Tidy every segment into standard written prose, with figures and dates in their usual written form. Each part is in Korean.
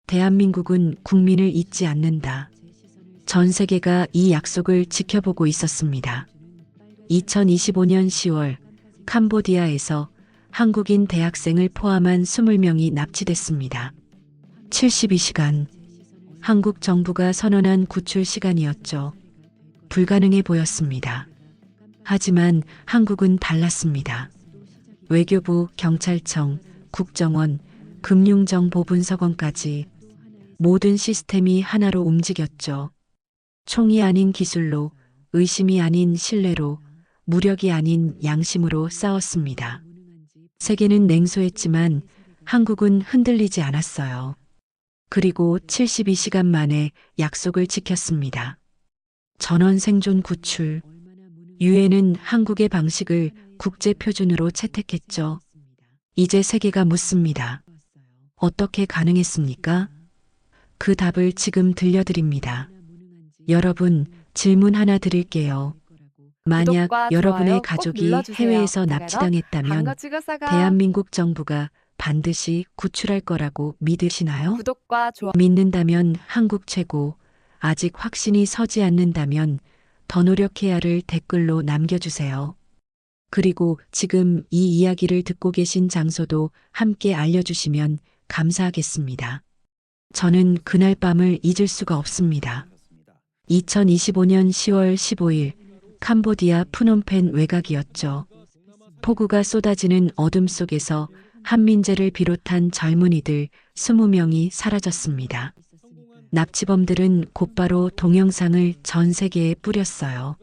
대한민국은 국민을 잊지 않는다. 전 세계가 이 약속을 지켜보고 있었습니다. 2025년 10월 캄보디아에서 한국인 대학생을 포함한 20명이 납치됐습니다. 72시간. 한국 정부가 선언한 구출 시간이었죠. 불가능해 보였습니다. 하지만 한국은 달랐습니다. 외교부, 경찰청, 국정원, 금융정보분석원까지 모든 시스템이 하나로 움직였죠. 총이 아닌 기술로, 의심이 아닌 신뢰로, 무력이 아닌 양심으로 싸웠습니다. 세계는 냉소했지만 한국은 흔들리지 않았어요. 그리고 72시간 만에 약속을 지켰습니다. 전원 생존 구출. 유엔은 한국의 방식을 국제 표준으로 채택했죠. 이제 세계가 묻습니다. 어떻게 가능했습니까? 그 답을 지금 들려드립니다. 여러분, 질문 하나 드릴게요. 만약 구독과 여러분의 좋아요 꼭 가족이 눌러주세요. 해외에서 다가로 납치당했다면 한거치가사가 대한민국 정부가 반드시 구출할 거라고 믿으시나요? 구독과 좋아요 믿는다면 한국 최고, 아직 확신이 서지 않는다면 더 노력해야를 댓글로 남겨주세요. 그리고 지금 이 이야기를 듣고 계신 장소도 함께 알려주시면 감사하겠습니다. 저는 그날 밤을 잊을 수가 없습니다. 2025년 10월 15일 캄보디아 프놈펜 외곽이었죠. 폭우가 쏟아지는 어둠 속에서 한민재를 비롯한 젊은이들 20명이 사라졌습니다. 납치범들은 곧바로 동영상을 전 세계에 뿌렸어요.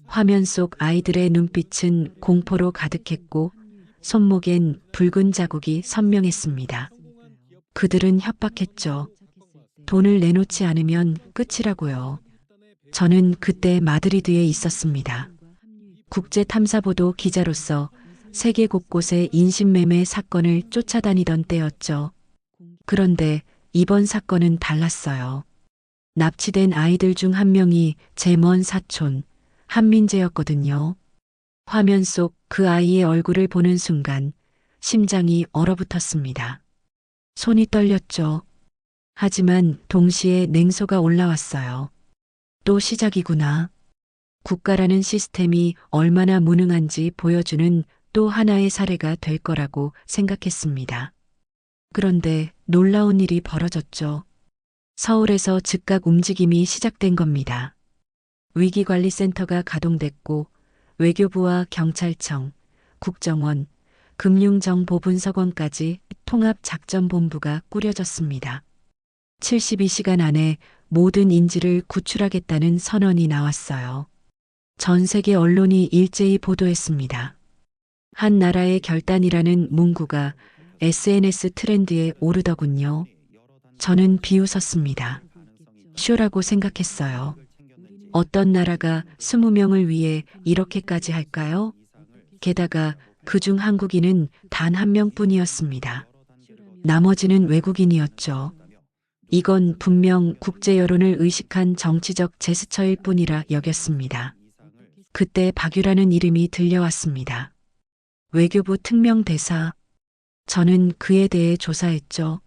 화면 속 아이들의 눈빛은 공포로 가득했고 손목엔 붉은 자국이 선명했습니다. 그들은 협박했죠. 돈을 내놓지 않으면 끝이라고요. 저는 그때 마드리드에 있었습니다. 국제탐사보도 기자로서 세계 곳곳의 인신매매 사건을 쫓아다니던 때였죠. 그런데 이번 사건은 달랐어요. 납치된 아이들 중 한 명이 제 먼 사촌, 한민재였거든요. 화면 속 그 아이의 얼굴을 보는 순간 심장이 얼어붙었습니다. 손이 떨렸죠. 하지만 동시에 냉소가 올라왔어요. 또 시작이구나. 국가라는 시스템이 얼마나 무능한지 보여주는 또 하나의 사례가 될 거라고 생각했습니다. 그런데 놀라운 일이 벌어졌죠. 서울에서 즉각 움직임이 시작된 겁니다. 위기관리센터가 가동됐고 외교부와 경찰청, 국정원, 금융정보분석원까지 통합작전본부가 꾸려졌습니다. 72시간 안에 모든 인질을 구출하겠다는 선언이 나왔어요. 전 세계 언론이 일제히 보도했습니다. 한 나라의 결단이라는 문구가 SNS 트렌드에 오르더군요. 저는 비웃었습니다. 쇼라고 생각했어요. 어떤 나라가 20명을 위해 이렇게까지 할까요? 게다가 그중 한국인은 단 한 명뿐이었습니다. 나머지는 외국인이었죠. 이건 분명 국제 여론을 의식한 정치적 제스처일 뿐이라 여겼습니다. 그때 박유라는 이름이 들려왔습니다. 외교부 특명대사. 저는 그에 대해 조사했죠.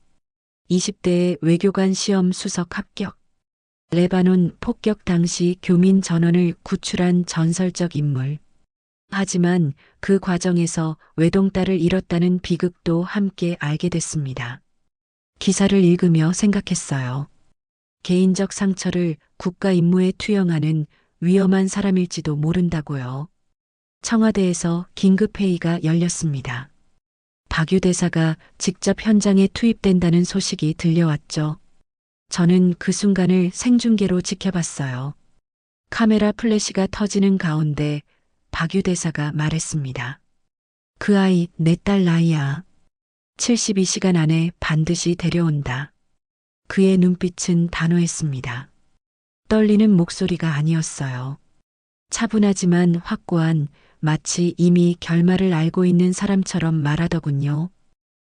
20대의 외교관 시험 수석 합격. 레바논 폭격 당시 교민 전원을 구출한 전설적 인물. 하지만 그 과정에서 외동딸을 잃었다는 비극도 함께 알게 됐습니다. 기사를 읽으며 생각했어요. 개인적 상처를 국가 임무에 투영하는 위험한 사람일지도 모른다고요. 청와대에서 긴급회의가 열렸습니다. 박유 대사가 직접 현장에 투입된다는 소식이 들려왔죠. 저는 그 순간을 생중계로 지켜봤어요. 카메라 플래시가 터지는 가운데 박유 대사가 말했습니다. 그 아이 내 딸 나이야. 72시간 안에 반드시 데려온다. 그의 눈빛은 단호했습니다. 떨리는 목소리가 아니었어요. 차분하지만 확고한, 마치 이미 결말을 알고 있는 사람처럼 말하더군요.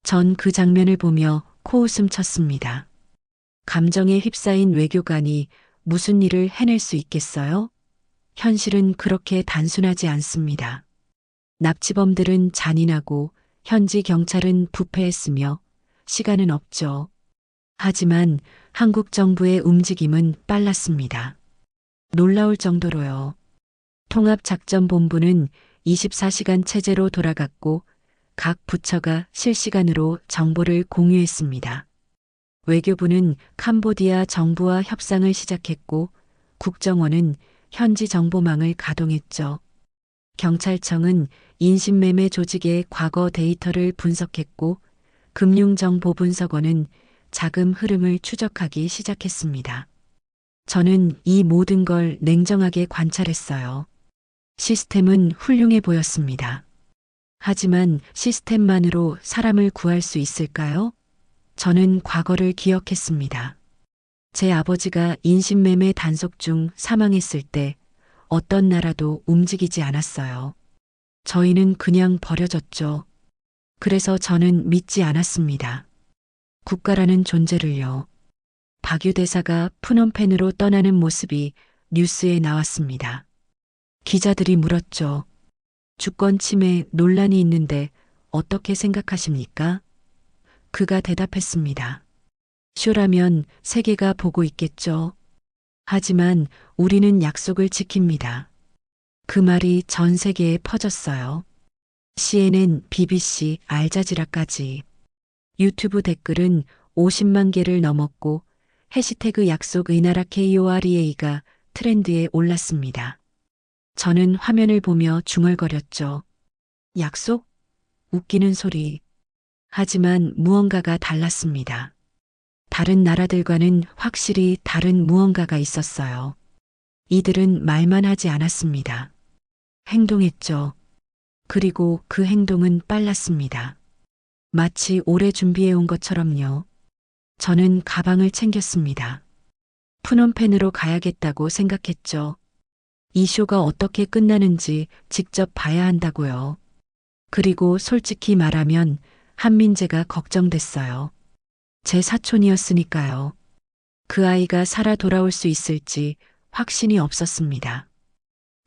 전 그 장면을 보며 코웃음 쳤습니다. 감정에 휩싸인 외교관이 무슨 일을 해낼 수 있겠어요? 현실은 그렇게 단순하지 않습니다. 납치범들은 잔인하고 현지 경찰은 부패했으며 시간은 없죠. 하지만 한국 정부의 움직임은 빨랐습니다. 놀라울 정도로요. 통합작전본부는 24시간 체제로 돌아갔고 각 부처가 실시간으로 정보를 공유했습니다. 외교부는 캄보디아 정부와 협상을 시작했고 국정원은 현지 정보망을 가동했죠. 경찰청은 인신매매 조직의 과거 데이터를 분석했고 금융정보분석원은 자금 흐름을 추적하기 시작했습니다. 저는 이 모든 걸 냉정하게 관찰했어요. 시스템은 훌륭해 보였습니다. 하지만 시스템만으로 사람을 구할 수 있을까요? 저는 과거를 기억했습니다. 제 아버지가 인신매매 단속 중 사망했을 때 어떤 나라도 움직이지 않았어요. 저희는 그냥 버려졌죠. 그래서 저는 믿지 않았습니다. 국가라는 존재를요. 박유 대사가 푸놈펜으로 떠나는 모습이 뉴스에 나왔습니다. 기자들이 물었죠. 주권 침해 논란이 있는데 어떻게 생각하십니까? 그가 대답했습니다. 쇼라면 세계가 보고 있겠죠. 하지만 우리는 약속을 지킵니다. 그 말이 전 세계에 퍼졌어요. CNN, BBC, 알자지라까지. 유튜브 댓글은 50만 개를 넘었고 해시태그 약속 의나라 KOREA가 트렌드에 올랐습니다. 저는 화면을 보며 중얼거렸죠. 약속? 웃기는 소리. 하지만 무언가가 달랐습니다. 다른 나라들과는 확실히 다른 무언가가 있었어요. 이들은 말만 하지 않았습니다. 행동했죠. 그리고 그 행동은 빨랐습니다. 마치 오래 준비해온 것처럼요. 저는 가방을 챙겼습니다. 푸놈펜으로 가야겠다고 생각했죠. 이 쇼가 어떻게 끝나는지 직접 봐야 한다고요. 그리고 솔직히 말하면 한민재가 걱정됐어요. 제 사촌이었으니까요. 그 아이가 살아 돌아올 수 있을지 확신이 없었습니다.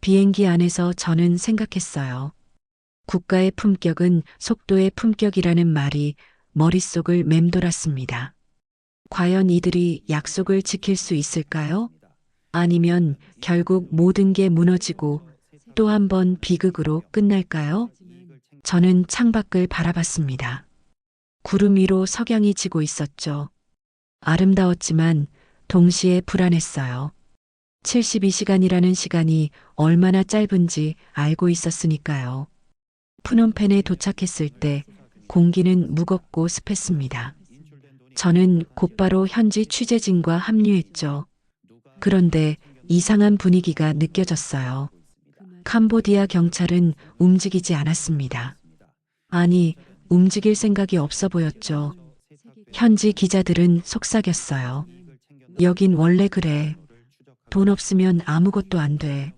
비행기 안에서 저는 생각했어요. 국가의 품격은 속도의 품격이라는 말이 머릿속을 맴돌았습니다. 과연 이들이 약속을 지킬 수 있을까요? 아니면 결국 모든 게 무너지고 또 한 번 비극으로 끝날까요? 저는 창밖을 바라봤습니다. 구름 위로 석양이 지고 있었죠. 아름다웠지만 동시에 불안했어요. 72시간이라는 시간이 얼마나 짧은지 알고 있었으니까요. 푸놈펜에 도착했을 때 공기는 무겁고 습했습니다. 저는 곧바로 현지 취재진과 합류했죠. 그런데 이상한 분위기가 느껴졌어요. 캄보디아 경찰은 움직이지 않았습니다. 아니, 움직일 생각이 없어 보였죠. 현지 기자들은 속삭였어요. 여긴 원래 그래. 돈 없으면 아무것도 안 돼.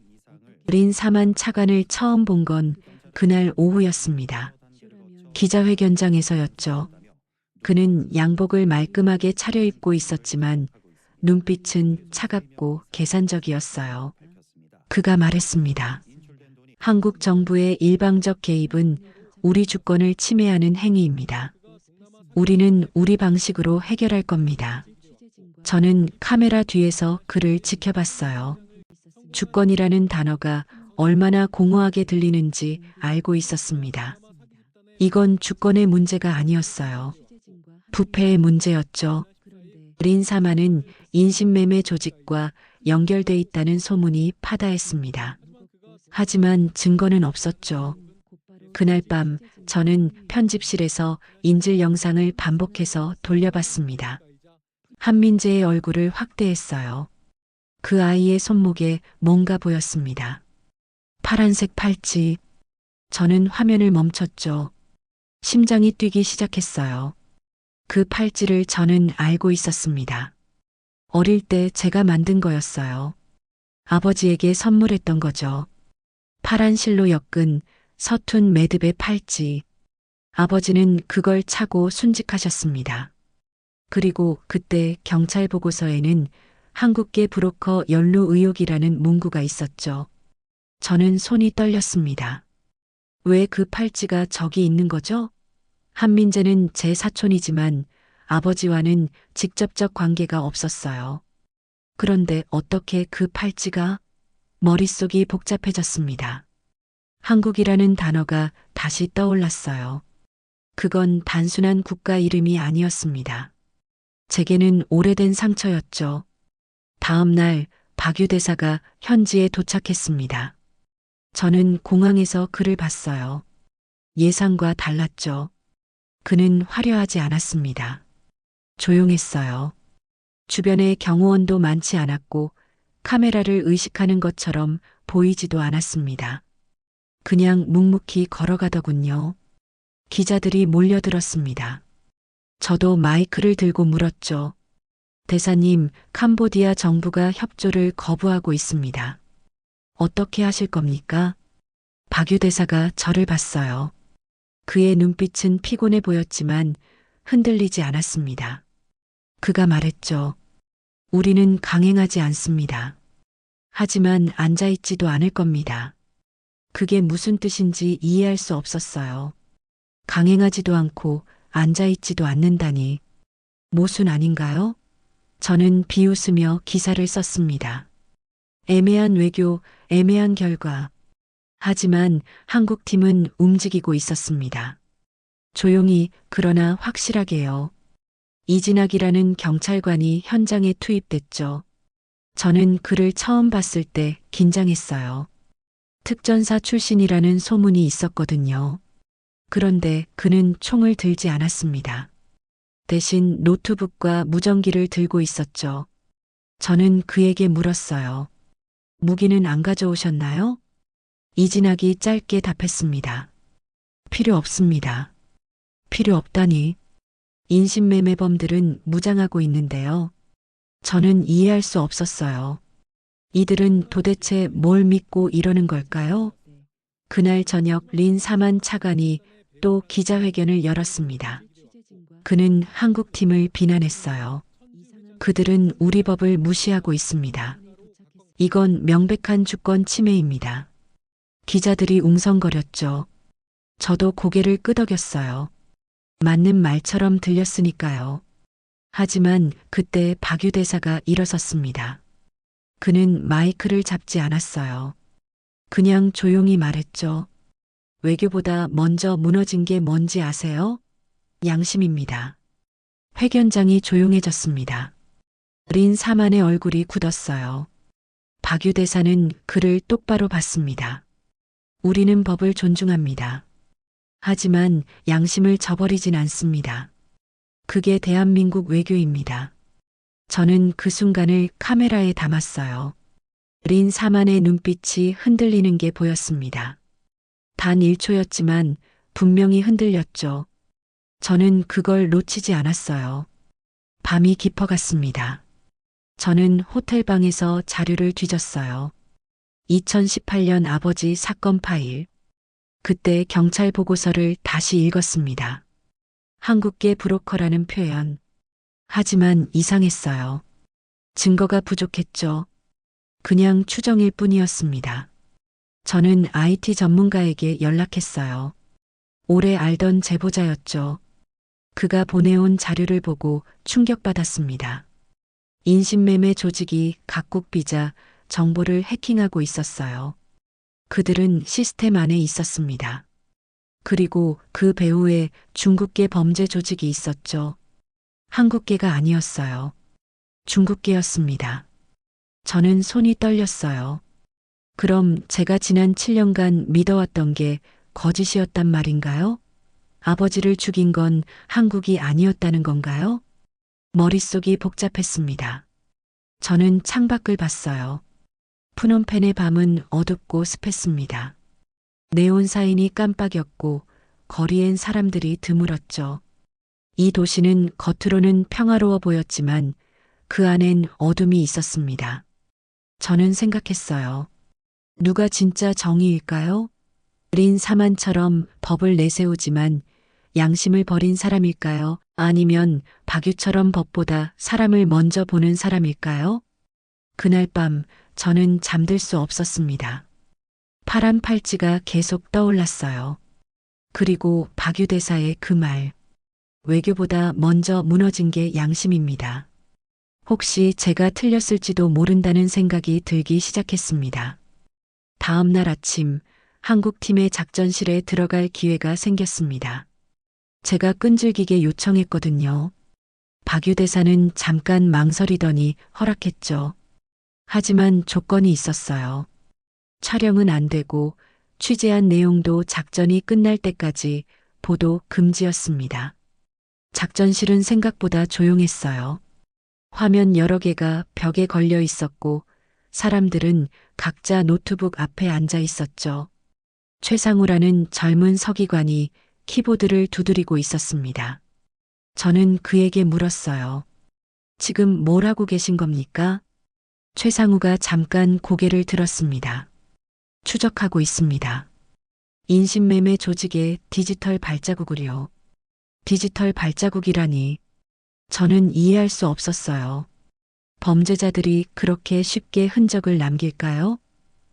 린 사만 차관을 처음 본 건 그날 오후였습니다. 기자회견장에서였죠. 그는 양복을 말끔하게 차려입고 있었지만 눈빛은 차갑고 계산적이었어요. 그가 말했습니다. 한국 정부의 일방적 개입은 우리 주권을 침해하는 행위입니다. 우리는 우리 방식으로 해결할 겁니다. 저는 카메라 뒤에서 그를 지켜봤어요. 주권이라는 단어가 얼마나 공허하게 들리는지 알고 있었습니다. 이건 주권의 문제가 아니었어요. 부패의 문제였죠. 린 사마는 인신매매 조직과 연결돼 있다는 소문이 파다했습니다. 하지만 증거는 없었죠. 그날 밤 저는 편집실에서 인질 영상을 반복해서 돌려봤습니다. 한민재의 얼굴을 확대했어요. 그 아이의 손목에 뭔가 보였습니다. 파란색 팔찌. 저는 화면을 멈췄죠. 심장이 뛰기 시작했어요. 그 팔찌를 저는 알고 있었습니다. 어릴 때 제가 만든 거였어요. 아버지에게 선물했던 거죠. 파란 실로 엮은 서툰 매듭의 팔찌. 아버지는 그걸 차고 순직하셨습니다. 그리고 그때 경찰 보고서에는 한국계 브로커 연루 의혹이라는 문구가 있었죠. 저는 손이 떨렸습니다. 왜 그 팔찌가 저기 있는 거죠? 한민재는 제 사촌이지만 아버지와는 직접적 관계가 없었어요. 그런데 어떻게 그 팔찌가? 머릿속이 복잡해졌습니다. 한국이라는 단어가 다시 떠올랐어요. 그건 단순한 국가 이름이 아니었습니다. 제게는 오래된 상처였죠. 다음 날 박유 대사가 현지에 도착했습니다. 저는 공항에서 그를 봤어요. 예상과 달랐죠. 그는 화려하지 않았습니다. 조용했어요. 주변에 경호원도 많지 않았고 카메라를 의식하는 것처럼 보이지도 않았습니다. 그냥 묵묵히 걸어가더군요. 기자들이 몰려들었습니다. 저도 마이크를 들고 물었죠. 대사님, 캄보디아 정부가 협조를 거부하고 있습니다. 어떻게 하실 겁니까? 박유 대사가 저를 봤어요. 그의 눈빛은 피곤해 보였지만 흔들리지 않았습니다. 그가 말했죠. 우리는 강행하지 않습니다. 하지만 앉아있지도 않을 겁니다. 그게 무슨 뜻인지 이해할 수 없었어요. 강행하지도 않고 앉아있지도 않는다니. 모순 아닌가요? 저는 비웃으며 기사를 썼습니다. 애매한 외교, 애매한 결과. 하지만 한국 팀은 움직이고 있었습니다. 조용히 그러나 확실하게요. 이진학이라는 경찰관이 현장에 투입됐죠. 저는 그를 처음 봤을 때 긴장했어요. 특전사 출신이라는 소문이 있었거든요. 그런데 그는 총을 들지 않았습니다. 대신 노트북과 무전기를 들고 있었죠. 저는 그에게 물었어요. 무기는 안 가져오셨나요? 이진학이 짧게 답했습니다. 필요 없습니다. 필요 없다니. 인신매매범들은 무장하고 있는데요. 저는 이해할 수 없었어요. 이들은 도대체 뭘 믿고 이러는 걸까요? 그날 저녁 린 사만 차관이 또 기자회견을 열었습니다. 그는 한국팀을 비난했어요. 그들은 우리 법을 무시하고 있습니다. 이건 명백한 주권 침해입니다. 기자들이 웅성거렸죠. 저도 고개를 끄덕였어요. 맞는 말처럼 들렸으니까요. 하지만 그때 박유 대사가 일어섰습니다. 그는 마이크를 잡지 않았어요. 그냥 조용히 말했죠. 외교보다 먼저 무너진 게 뭔지 아세요? 양심입니다. 회견장이 조용해졌습니다. 린 사만의 얼굴이 굳었어요. 박유 대사는 그를 똑바로 봤습니다. 우리는 법을 존중합니다. 하지만 양심을 저버리진 않습니다. 그게 대한민국 외교입니다. 저는 그 순간을 카메라에 담았어요. 린 사만의 눈빛이 흔들리는 게 보였습니다. 단 1초였지만 분명히 흔들렸죠. 저는 그걸 놓치지 않았어요. 밤이 깊어갔습니다. 저는 호텔방에서 자료를 뒤졌어요. 2018년 아버지 사건 파일. 그때 경찰 보고서를 다시 읽었습니다. 한국계 브로커라는 표현. 하지만 이상했어요. 증거가 부족했죠. 그냥 추정일 뿐이었습니다. 저는 IT 전문가에게 연락했어요. 오래 알던 제보자였죠. 그가 보내온 자료를 보고 충격받았습니다. 인신매매 조직이 각국 비자, 정보를 해킹하고 있었어요. 그들은 시스템 안에 있었습니다. 그리고 그 배후에 중국계 범죄 조직이 있었죠. 한국계가 아니었어요. 중국계였습니다. 저는 손이 떨렸어요. 그럼 제가 지난 7년간 믿어왔던 게 거짓이었단 말인가요? 아버지를 죽인 건 한국이 아니었다는 건가요? 머릿속이 복잡했습니다. 저는 창밖을 봤어요. 푸놈펜의 밤은 어둡고 습했습니다. 네온 사인이 깜빡였고 거리엔 사람들이 드물었죠. 이 도시는 겉으로는 평화로워 보였지만 그 안엔 어둠이 있었습니다. 저는 생각했어요. 누가 진짜 정의일까요? 린 사만처럼 법을 내세우지만 양심을 버린 사람일까요? 아니면 박유처럼 법보다 사람을 먼저 보는 사람일까요? 그날 밤 저는 잠들 수 없었습니다. 파란 팔찌가 계속 떠올랐어요. 그리고 박유 대사의 그 말. 외교보다 먼저 무너진 게 양심입니다. 혹시 제가 틀렸을지도 모른다는 생각이 들기 시작했습니다. 다음 날 아침 한국팀의 작전실에 들어갈 기회가 생겼습니다. 제가 끈질기게 요청했거든요. 박유 대사는 잠깐 망설이더니 허락했죠. 하지만 조건이 있었어요. 촬영은 안 되고 취재한 내용도 작전이 끝날 때까지 보도 금지였습니다. 작전실은 생각보다 조용했어요. 화면 여러 개가 벽에 걸려 있었고 사람들은 각자 노트북 앞에 앉아 있었죠. 최상우라는 젊은 서기관이 키보드를 두드리고 있었습니다. 저는 그에게 물었어요. 지금 뭘 하고 계신 겁니까? 최상우가 잠깐 고개를 들었습니다. 추적하고 있습니다. 인신매매 조직의 디지털 발자국을요. 디지털 발자국이라니. 저는 이해할 수 없었어요. 범죄자들이 그렇게 쉽게 흔적을 남길까요?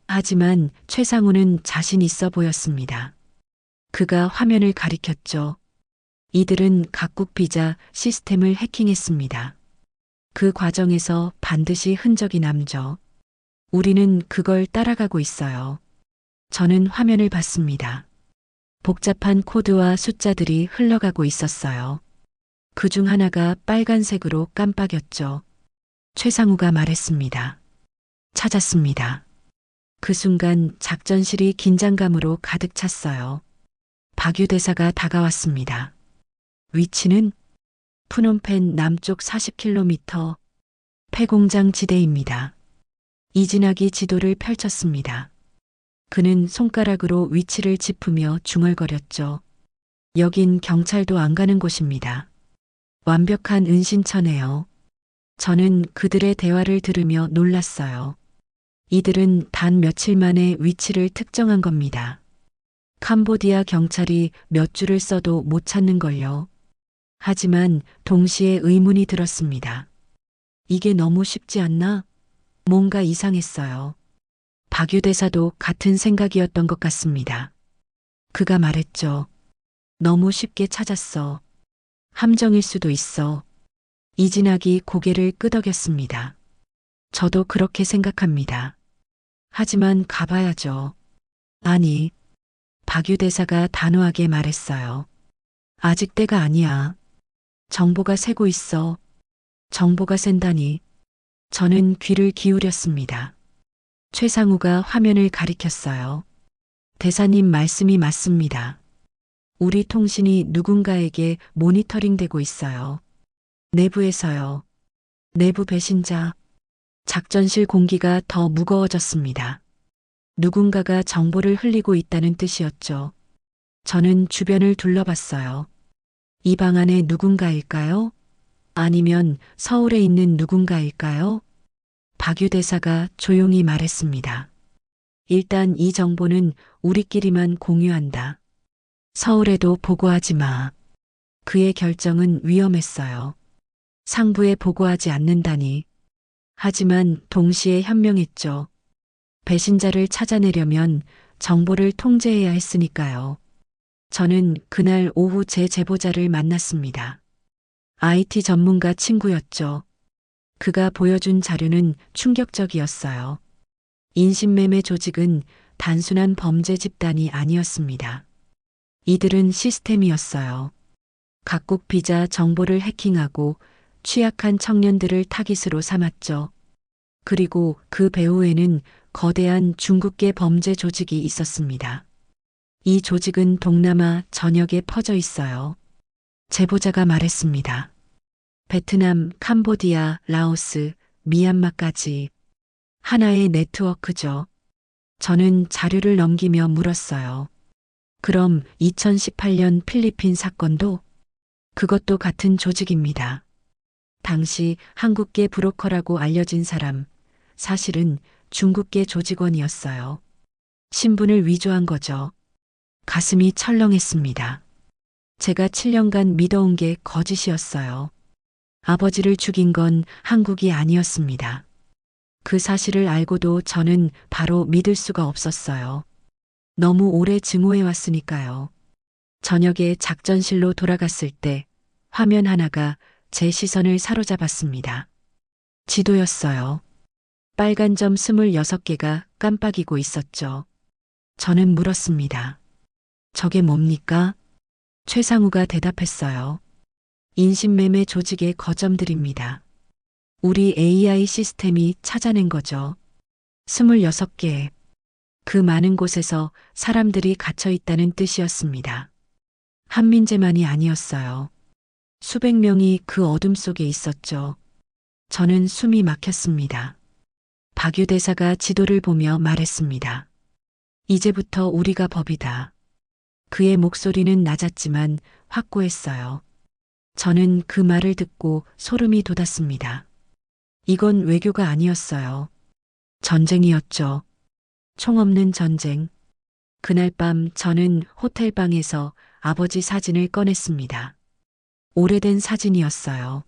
하지만 최상우는 자신 있어 보였습니다. 그가 화면을 가리켰죠. 이들은 각국 비자 시스템을 해킹했습니다. 그 과정에서 반드시 흔적이 남죠. 우리는 그걸 따라가고 있어요. 저는 화면을 봤습니다. 복잡한 코드와 숫자들이 흘러가고 있었어요. 그 중 하나가 빨간색으로 깜빡였죠. 최상우가 말했습니다. 찾았습니다. 그 순간 작전실이 긴장감으로 가득 찼어요. 박유 대사가 다가왔습니다. 위치는 푸놈펜 남쪽 40km 폐공장 지대입니다. 이진학이 지도를 펼쳤습니다. 그는 손가락으로 위치를 짚으며 중얼거렸죠. 여긴 경찰도 안 가는 곳입니다. 완벽한 은신처네요. 저는 그들의 대화를 들으며 놀랐어요. 이들은 단 며칠 만에 위치를 특정한 겁니다. 캄보디아 경찰이 몇 줄을 써도 못 찾는걸요. 하지만 동시에 의문이 들었습니다. 이게 너무 쉽지 않나? 뭔가 이상했어요. 박유 대사도 같은 생각이었던 것 같습니다. 그가 말했죠. 너무 쉽게 찾았어. 함정일 수도 있어. 이진학이 고개를 끄덕였습니다. 저도 그렇게 생각합니다. 하지만 가봐야죠. 아니, 박유 대사가 단호하게 말했어요. 아직 때가 아니야. 정보가 새고 있어. 정보가 샌다니. 저는 귀를 기울였습니다. 최상우가 화면을 가리켰어요. 대사님 말씀이 맞습니다. 우리 통신이 누군가에게 모니터링되고 있어요. 내부에서요. 내부 배신자. 작전실 공기가 더 무거워졌습니다. 누군가가 정보를 흘리고 있다는 뜻이었죠. 저는 주변을 둘러봤어요. 이 방 안에 누군가일까요? 아니면 서울에 있는 누군가일까요? 박유 대사가 조용히 말했습니다. 일단 이 정보는 우리끼리만 공유한다. 서울에도 보고하지 마. 그의 결정은 위험했어요. 상부에 보고하지 않는다니. 하지만 동시에 현명했죠. 배신자를 찾아내려면 정보를 통제해야 했으니까요. 저는 그날 오후 제 제보자를 만났습니다. IT 전문가 친구였죠. 그가 보여준 자료는 충격적이었어요. 인신매매 조직은 단순한 범죄 집단이 아니었습니다. 이들은 시스템이었어요. 각국 비자 정보를 해킹하고 취약한 청년들을 타깃으로 삼았죠. 그리고 그 배후에는 거대한 중국계 범죄 조직이 있었습니다. 이 조직은 동남아 전역에 퍼져 있어요. 제보자가 말했습니다. 베트남, 캄보디아, 라오스, 미얀마까지 하나의 네트워크죠. 저는 자료를 넘기며 물었어요. 그럼 2018년 필리핀 사건도? 그것도 같은 조직입니다. 당시 한국계 브로커라고 알려진 사람, 사실은 중국계 조직원이었어요. 신분을 위조한 거죠. 가슴이 철렁했습니다. 제가 7년간 믿어온 게 거짓이었어요. 아버지를 죽인 건 한국이 아니었습니다. 그 사실을 알고도 저는 바로 믿을 수가 없었어요. 너무 오래 증오해 왔으니까요. 저녁에 작전실로 돌아갔을 때 화면 하나가 제 시선을 사로잡았습니다. 지도였어요. 빨간 점 26개가 깜빡이고 있었죠. 저는 물었습니다. 저게 뭡니까? 최상우가 대답했어요. 인신매매 조직의 거점들입니다. 우리 AI 시스템이 찾아낸 거죠. 26개. 그 많은 곳에서 사람들이 갇혀 있다는 뜻이었습니다. 한민재만이 아니었어요. 수백 명이 그 어둠 속에 있었죠. 저는 숨이 막혔습니다. 박유 대사가 지도를 보며 말했습니다. 이제부터 우리가 법이다. 그의 목소리는 낮았지만 확고했어요. 저는 그 말을 듣고 소름이 돋았습니다. 이건 외교가 아니었어요. 전쟁이었죠. 총 없는 전쟁. 그날 밤 저는 호텔방에서 아버지 사진을 꺼냈습니다. 오래된 사진이었어요.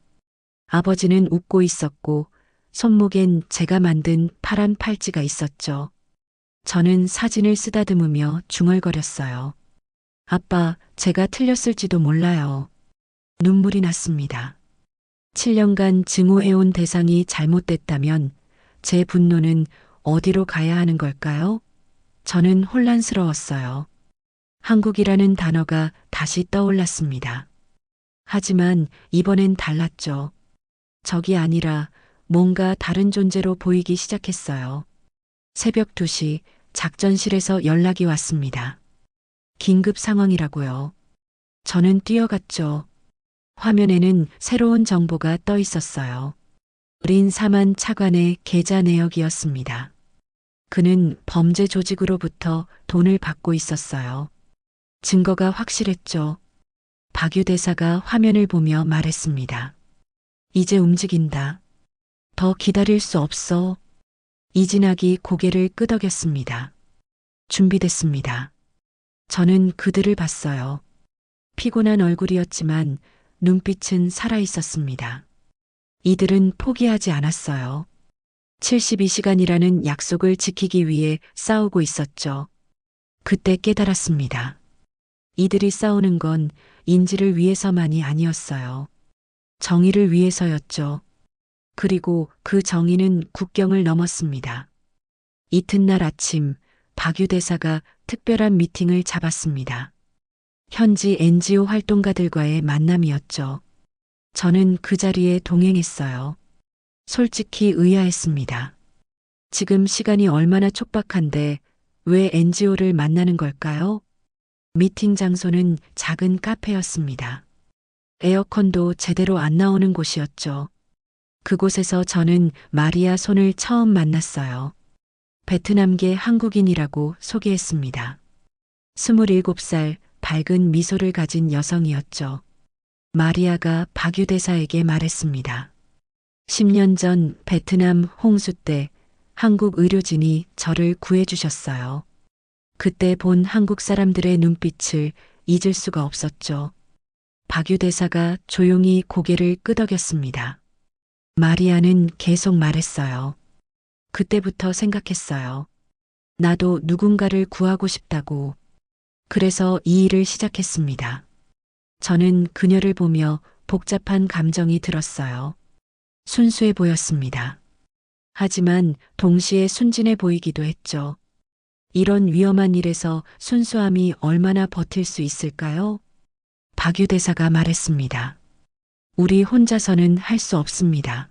아버지는 웃고 있었고 손목엔 제가 만든 파란 팔찌가 있었죠. 저는 사진을 쓰다듬으며 중얼거렸어요. 아빠, 제가 틀렸을지도 몰라요. 눈물이 났습니다. 7년간 증오해온 대상이 잘못됐다면 제 분노는 어디로 가야 하는 걸까요? 저는 혼란스러웠어요. 한국이라는 단어가 다시 떠올랐습니다. 하지만 이번엔 달랐죠. 적이 아니라 뭔가 다른 존재로 보이기 시작했어요. 새벽 2시 작전실에서 연락이 왔습니다. 긴급 상황이라고요. 저는 뛰어갔죠. 화면에는 새로운 정보가 떠 있었어요. 어린 사만 차관의 계좌 내역이었습니다. 그는 범죄 조직으로부터 돈을 받고 있었어요. 증거가 확실했죠. 박유 대사가 화면을 보며 말했습니다. 이제 움직인다. 더 기다릴 수 없어. 이진학이 고개를 끄덕였습니다. 준비됐습니다. 저는 그들을 봤어요. 피곤한 얼굴이었지만 눈빛은 살아 있었습니다. 이들은 포기하지 않았어요. 72시간이라는 약속을 지키기 위해 싸우고 있었죠. 그때 깨달았습니다. 이들이 싸우는 건 인지를 위해서만이 아니었어요. 정의를 위해서였죠. 그리고 그 정의는 국경을 넘었습니다. 이튿날 아침 박유 대사가 특별한 미팅을 잡았습니다. 현지 NGO 활동가들과의 만남이었죠. 저는 그 자리에 동행했어요. 솔직히 의아했습니다. 지금 시간이 얼마나 촉박한데 왜 NGO를 만나는 걸까요? 미팅 장소는 작은 카페였습니다. 에어컨도 제대로 안 나오는 곳이었죠. 그곳에서 저는 마리아 손을 처음 만났어요. 베트남계 한국인이라고 소개했습니다. 27살 밝은 미소를 가진 여성이었죠. 마리아가 박유 대사에게 말했습니다. 10년 전 베트남 홍수 때 한국 의료진이 저를 구해주셨어요. 그때 본 한국 사람들의 눈빛을 잊을 수가 없었죠. 박유 대사가 조용히 고개를 끄덕였습니다. 마리아는 계속 말했어요. 그때부터 생각했어요. 나도 누군가를 구하고 싶다고. 그래서 이 일을 시작했습니다. 저는 그녀를 보며 복잡한 감정이 들었어요. 순수해 보였습니다. 하지만 동시에 순진해 보이기도 했죠. 이런 위험한 일에서 순수함이 얼마나 버틸 수 있을까요? 박유 대사가 말했습니다. 우리 혼자서는 할 수 없습니다.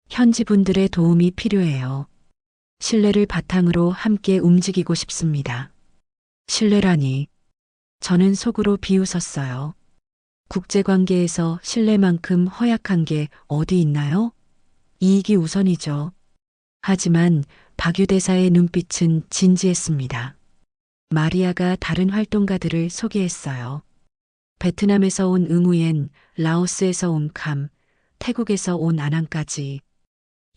현지 분들의 도움이 필요해요. 신뢰를 바탕으로 함께 움직이고 싶습니다. 신뢰라니. 저는 속으로 비웃었어요. 국제관계에서 신뢰만큼 허약한 게 어디 있나요? 이익이 우선이죠. 하지만 박유 대사의 눈빛은 진지했습니다. 마리아가 다른 활동가들을 소개했어요. 베트남에서 온 응우옌, 라오스에서 온 캄, 태국에서 온 아낭까지.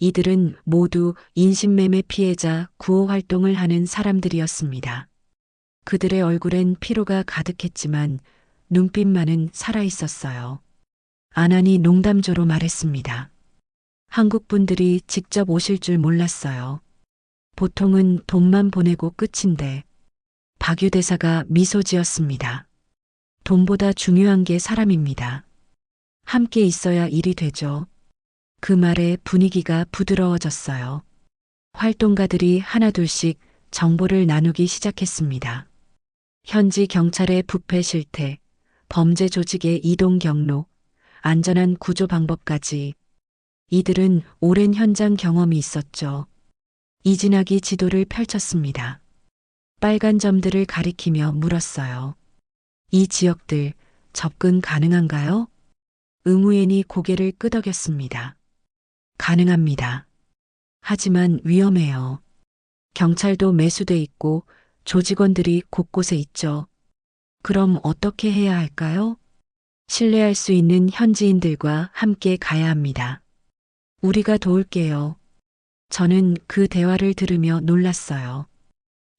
이들은 모두 인신매매 피해자 구호 활동을 하는 사람들이었습니다. 그들의 얼굴엔 피로가 가득했지만 눈빛만은 살아있었어요. 아난이 농담조로 말했습니다. 한국 분들이 직접 오실 줄 몰랐어요. 보통은 돈만 보내고 끝인데. 박유 대사가 미소 지었습니다. 돈보다 중요한 게 사람입니다. 함께 있어야 일이 되죠. 그 말에 분위기가 부드러워졌어요. 활동가들이 하나둘씩 정보를 나누기 시작했습니다. 현지 경찰의 부패 실태, 범죄 조직의 이동 경로, 안전한 구조 방법까지. 이들은 오랜 현장 경험이 있었죠. 이진학이 지도를 펼쳤습니다. 빨간 점들을 가리키며 물었어요. 이 지역들 접근 가능한가요? 응우엔이 고개를 끄덕였습니다. 가능합니다. 하지만 위험해요. 경찰도 매수돼 있고 조직원들이 곳곳에 있죠. 그럼 어떻게 해야 할까요? 신뢰할 수 있는 현지인들과 함께 가야 합니다. 우리가 도울게요. 저는 그 대화를 들으며 놀랐어요.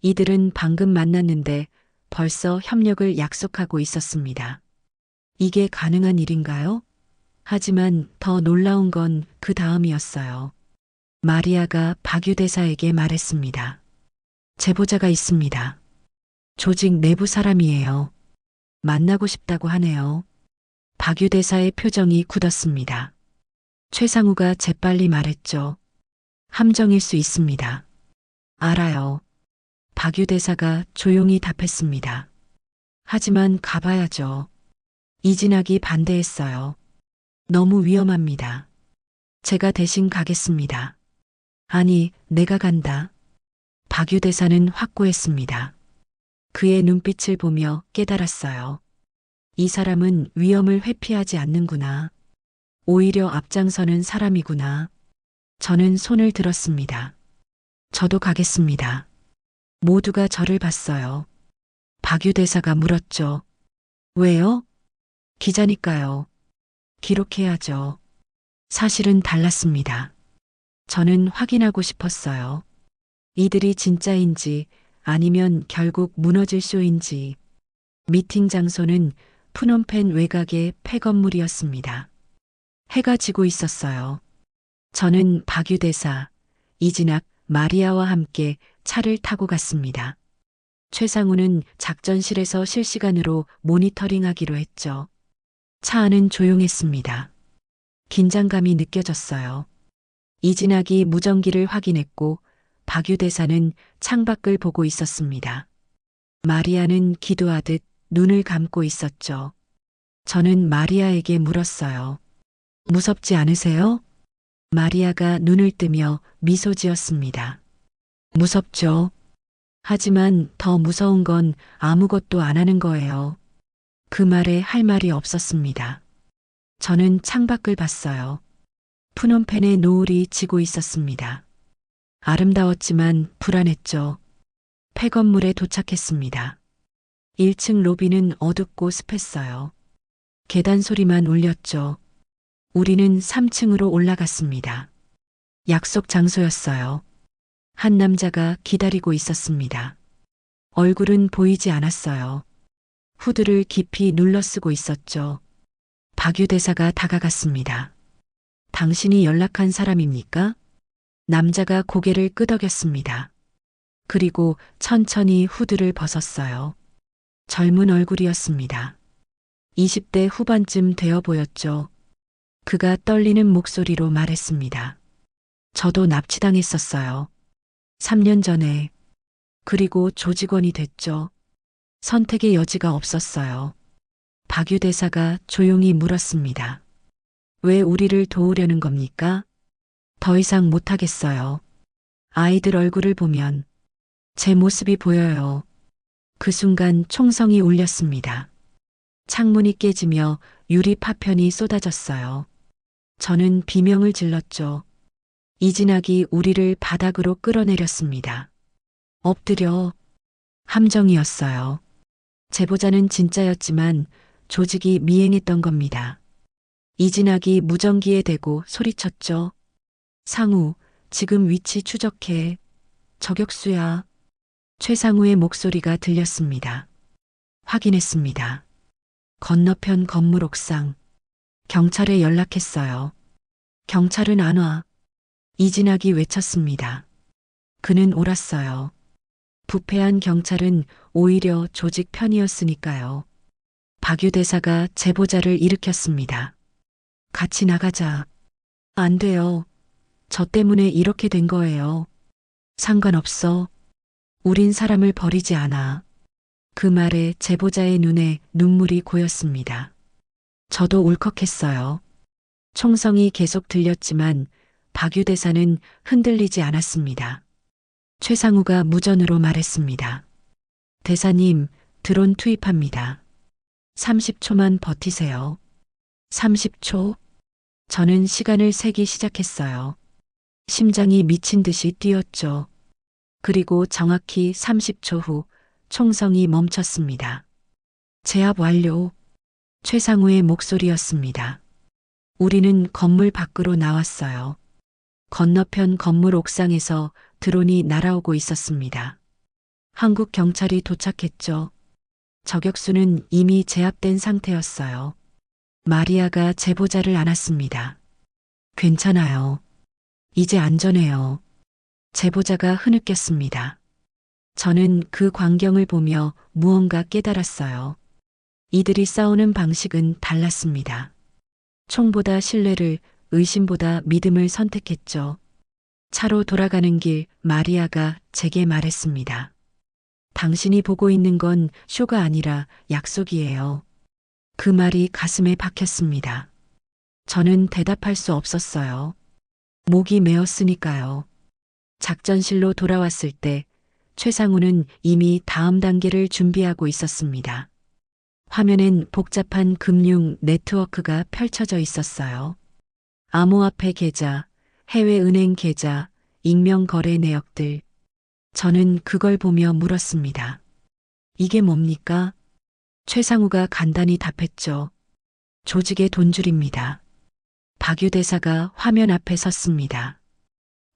이들은 방금 만났는데 벌써 협력을 약속하고 있었습니다. 이게 가능한 일인가요? 하지만 더 놀라운 건 그 다음이었어요. 마리아가 박유 대사에게 말했습니다. 제보자가 있습니다. 조직 내부 사람이에요. 만나고 싶다고 하네요. 박유 대사의 표정이 굳었습니다. 최상우가 재빨리 말했죠. 함정일 수 있습니다. 알아요. 박유 대사가 조용히 답했습니다. 하지만 가봐야죠. 이진학이 반대했어요. 너무 위험합니다. 제가 대신 가겠습니다. 아니, 내가 간다. 박유 대사는 확고했습니다. 그의 눈빛을 보며 깨달았어요. 이 사람은 위험을 회피하지 않는구나. 오히려 앞장서는 사람이구나. 저는 손을 들었습니다. 저도 가겠습니다. 모두가 저를 봤어요. 박유 대사가 물었죠. 왜요? 기자니까요. 기록해야죠. 사실은 달랐습니다. 저는 확인하고 싶었어요. 이들이 진짜인지 아니면 결국 무너질 쇼인지. 미팅 장소는 푸놈펜 외곽의 폐건물이었습니다. 해가 지고 있었어요. 저는 박유 대사, 이진학, 마리아와 함께 차를 타고 갔습니다. 최상우는 작전실에서 실시간으로 모니터링하기로 했죠. 차 안은 조용했습니다. 긴장감이 느껴졌어요. 이진학이 무전기를 확인했고 박유 대사는 창밖을 보고 있었습니다. 마리아는 기도하듯 눈을 감고 있었죠. 저는 마리아에게 물었어요. 무섭지 않으세요? 마리아가 눈을 뜨며 미소 지었습니다. 무섭죠. 하지만 더 무서운 건 아무것도 안 하는 거예요. 그 말에 할 말이 없었습니다. 저는 창밖을 봤어요. 푸놈펜의 노을이 지고 있었습니다. 아름다웠지만 불안했죠. 폐건물에 도착했습니다. 1층 로비는 어둡고 습했어요. 계단 소리만 울렸죠. 우리는 3층으로 올라갔습니다. 약속 장소였어요. 한 남자가 기다리고 있었습니다. 얼굴은 보이지 않았어요. 후드를 깊이 눌러쓰고 있었죠. 박유 대사가 다가갔습니다. 당신이 연락한 사람입니까? 남자가 고개를 끄덕였습니다. 그리고 천천히 후드를 벗었어요. 젊은 얼굴이었습니다. 20대 후반쯤 되어 보였죠. 그가 떨리는 목소리로 말했습니다. 저도 납치당했었어요. 3년 전에. 그리고 조직원이 됐죠. 선택의 여지가 없었어요. 박유 대사가 조용히 물었습니다. 왜 우리를 도우려는 겁니까? 더 이상 못하겠어요. 아이들 얼굴을 보면 제 모습이 보여요. 그 순간 총성이 울렸습니다. 창문이 깨지며 유리 파편이 쏟아졌어요. 저는 비명을 질렀죠. 이진학이 우리를 바닥으로 끌어내렸습니다. 엎드려. 함정이었어요. 제보자는 진짜였지만 조직이 미행했던 겁니다. 이진학이 무전기에 대고 소리쳤죠. 상우, 지금 위치 추적해. 저격수야. 최상우의 목소리가 들렸습니다. 확인했습니다. 건너편 건물 옥상. 경찰에 연락했어요. 경찰은 안 와. 이진학이 외쳤습니다. 그는 옳았어요. 부패한 경찰은 오히려 조직 편이었으니까요. 박유 대사가 제보자를 일으켰습니다. 같이 나가자. 안 돼요. 저 때문에 이렇게 된 거예요. 상관없어. 우린 사람을 버리지 않아. 그 말에 제보자의 눈에 눈물이 고였습니다. 저도 울컥했어요. 총성이 계속 들렸지만 박유 대사는 흔들리지 않았습니다. 최상우가 무전으로 말했습니다. 대사님, 드론 투입합니다. 30초만 버티세요. 30초? 저는 시간을 세기 시작했어요. 심장이 미친 듯이 뛰었죠. 그리고 정확히 30초 후 총성이 멈췄습니다. 제압 완료. 최상우의 목소리였습니다. 우리는 건물 밖으로 나왔어요. 건너편 건물 옥상에서 드론이 날아오고 있었습니다. 한국 경찰이 도착했죠. 저격수는 이미 제압된 상태였어요. 마리아가 제보자를 안았습니다. 괜찮아요. 이제 안전해요. 제보자가 흐느꼈습니다. 저는 그 광경을 보며 무언가 깨달았어요. 이들이 싸우는 방식은 달랐습니다. 총보다 신뢰를, 의심보다 믿음을 선택했죠. 차로 돌아가는 길 마리아가 제게 말했습니다. 당신이 보고 있는 건 쇼가 아니라 약속이에요. 그 말이 가슴에 박혔습니다. 저는 대답할 수 없었어요. 목이 메었으니까요. 작전실로 돌아왔을 때 최상우는 이미 다음 단계를 준비하고 있었습니다. 화면엔 복잡한 금융 네트워크가 펼쳐져 있었어요. 암호화폐 계좌, 해외은행 계좌, 익명 거래 내역들. 저는 그걸 보며 물었습니다. 이게 뭡니까? 최상우가 간단히 답했죠. 조직의 돈줄입니다. 박유 대사가 화면 앞에 섰습니다.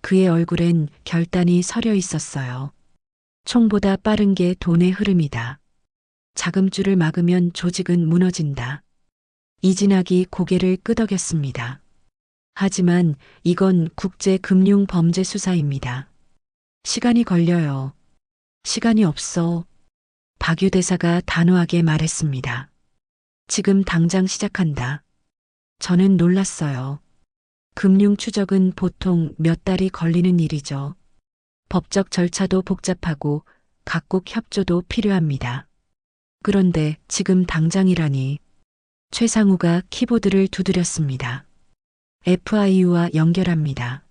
그의 얼굴엔 결단이 서려 있었어요. 총보다 빠른 게 돈의 흐름이다. 자금줄을 막으면 조직은 무너진다. 이진학이 고개를 끄덕였습니다. 하지만 이건 국제금융범죄수사입니다. 시간이 걸려요. 시간이 없어. 박유 대사가 단호하게 말했습니다. 지금 당장 시작한다. 저는 놀랐어요. 금융 추적은 보통 몇 달이 걸리는 일이죠. 법적 절차도 복잡하고 각국 협조도 필요합니다. 그런데 지금 당장이라니. 최상우가 키보드를 두드렸습니다. FIU와 연결합니다.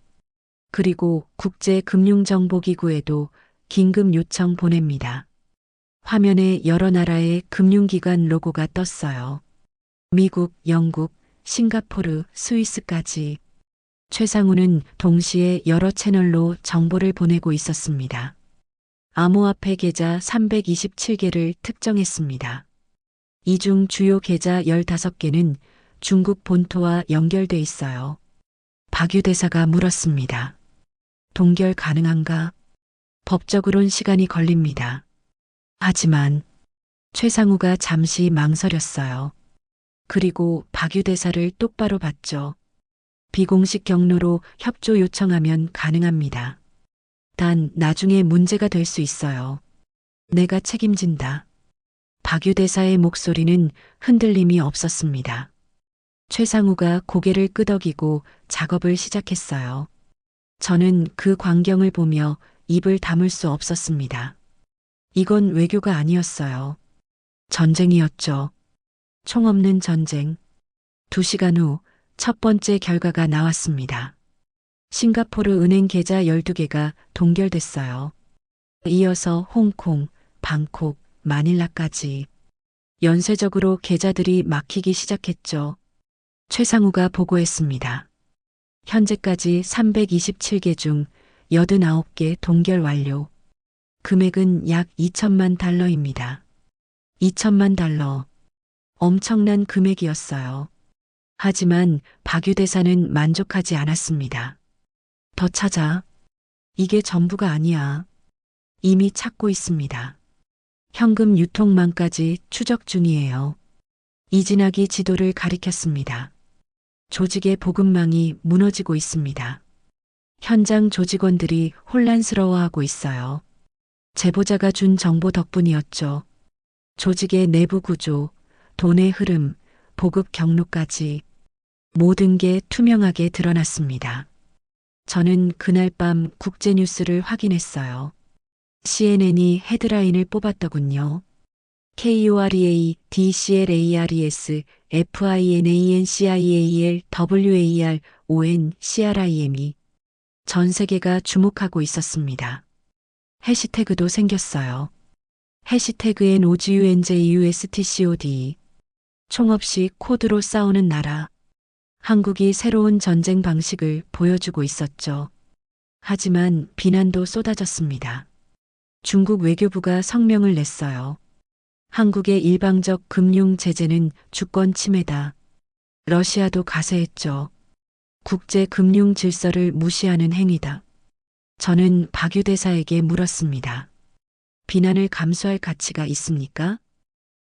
그리고 국제금융정보기구에도 긴급 요청 보냅니다. 화면에 여러 나라의 금융기관 로고가 떴어요. 미국, 영국, 싱가포르, 스위스까지. 최상우는 동시에 여러 채널로 정보를 보내고 있었습니다. 암호화폐 계좌 327개를 특정했습니다. 이 중 주요 계좌 15개는 중국 본토와 연결돼 있어요. 박유 대사가 물었습니다. 동결 가능한가? 법적으론 시간이 걸립니다. 하지만 최상우가 잠시 망설였어요. 그리고 박유 대사를 똑바로 봤죠. 비공식 경로로 협조 요청하면 가능합니다. 단 나중에 문제가 될 수 있어요. 내가 책임진다. 박유 대사의 목소리는 흔들림이 없었습니다. 최상우가 고개를 끄덕이고 작업을 시작했어요. 저는 그 광경을 보며 입을 다물 수 없었습니다. 이건 외교가 아니었어요. 전쟁이었죠. 총 없는 전쟁. 2시간 후 첫 번째 결과가 나왔습니다. 싱가포르 은행 계좌 12개가 동결됐어요. 이어서 홍콩, 방콕, 마닐라까지. 연쇄적으로 계좌들이 막히기 시작했죠. 최상우가 보고했습니다. 현재까지 327개 중 89개 동결 완료. 금액은 약 2천만 달러입니다. 2천만 달러. 엄청난 금액이었어요. 하지만 박유 대사는 만족하지 않았습니다. 더 찾아. 이게 전부가 아니야. 이미 찾고 있습니다. 현금 유통망까지 추적 중이에요. 이진학이 지도를 가리켰습니다. 조직의 보급망이 무너지고 있습니다. 현장 조직원들이 혼란스러워하고 있어요. 제보자가 준 정보 덕분이었죠. 조직의 내부 구조, 돈의 흐름, 보급 경로까지. 모든 게 투명하게 드러났습니다. 저는 그날 밤 국제뉴스를 확인했어요. CNN이 헤드라인을 뽑았더군요. KOREA, DCLARES, FINANCIAL, WAR, ON, CRIM이 전 세계가 주목하고 있었습니다. 해시태그도 생겼어요. 해시태그 NOGUNJUSTCOD. 총 없이 코드로 싸우는 나라. 한국이 새로운 전쟁 방식을 보여주고 있었죠. 하지만 비난도 쏟아졌습니다. 중국 외교부가 성명을 냈어요. 한국의 일방적 금융 제재는 주권 침해다. 러시아도 가세했죠. 국제 금융 질서를 무시하는 행위다. 저는 박유 대사에게 물었습니다. 비난을 감수할 가치가 있습니까?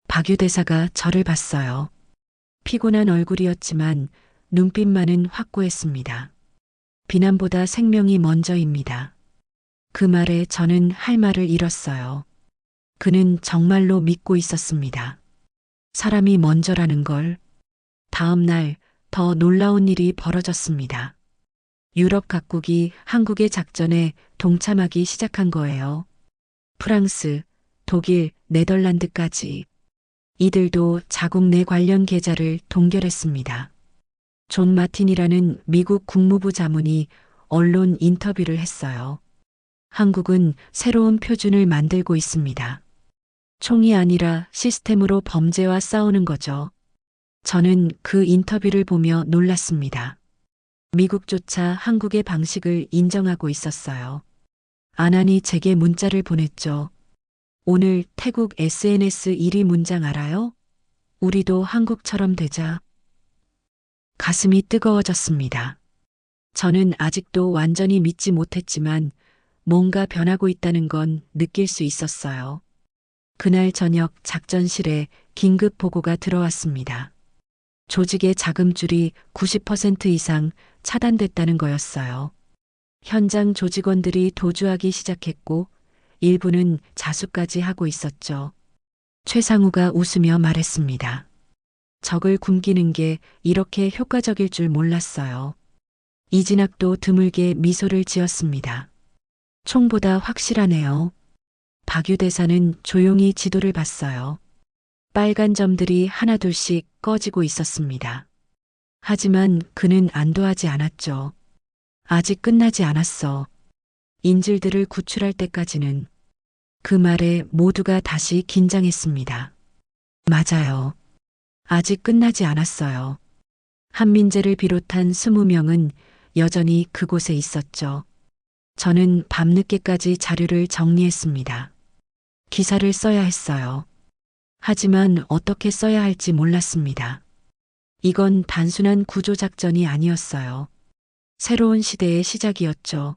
박유 대사가 저를 봤어요. 피곤한 얼굴이었지만 눈빛만은 확고했습니다. 비난보다 생명이 먼저입니다. 그 말에 저는 할 말을 잃었어요. 그는 정말로 믿고 있었습니다. 사람이 먼저라는 걸. 다음 날 더 놀라운 일이 벌어졌습니다. 유럽 각국이 한국의 작전에 동참하기 시작한 거예요. 프랑스, 독일, 네덜란드까지. 이들도 자국 내 관련 계좌를 동결했습니다. 존 마틴이라는 미국 국무부 자문이 언론 인터뷰를 했어요. 한국은 새로운 표준을 만들고 있습니다. 총이 아니라 시스템으로 범죄와 싸우는 거죠. 저는 그 인터뷰를 보며 놀랐습니다. 미국조차 한국의 방식을 인정하고 있었어요. 아난이 제게 문자를 보냈죠. 오늘 태국 SNS 1위 문장 알아요? 우리도 한국처럼 되자. 가슴이 뜨거워졌습니다. 저는 아직도 완전히 믿지 못했지만 뭔가 변하고 있다는 건 느낄 수 있었어요. 그날 저녁 작전실에 긴급 보고가 들어왔습니다. 조직의 자금줄이 90% 이상 차단됐다는 거였어요. 현장 조직원들이 도주하기 시작했고 일부는 자수까지 하고 있었죠. 최상우가 웃으며 말했습니다. 적을 굶기는 게 이렇게 효과적일 줄 몰랐어요. 이진학도 드물게 미소를 지었습니다. 총보다 확실하네요. 박유 대사는 조용히 지도를 봤어요. 빨간 점들이 하나둘씩 꺼지고 있었습니다. 하지만 그는 안도하지 않았죠. 아직 끝나지 않았어. 인질들을 구출할 때까지는. 그 말에 모두가 다시 긴장했습니다. 맞아요. 아직 끝나지 않았어요. 한민재를 비롯한 20명은 여전히 그곳에 있었죠. 저는 밤늦게까지 자료를 정리했습니다. 기사를 써야 했어요. 하지만 어떻게 써야 할지 몰랐습니다. 이건 단순한 구조작전이 아니었어요. 새로운 시대의 시작이었죠.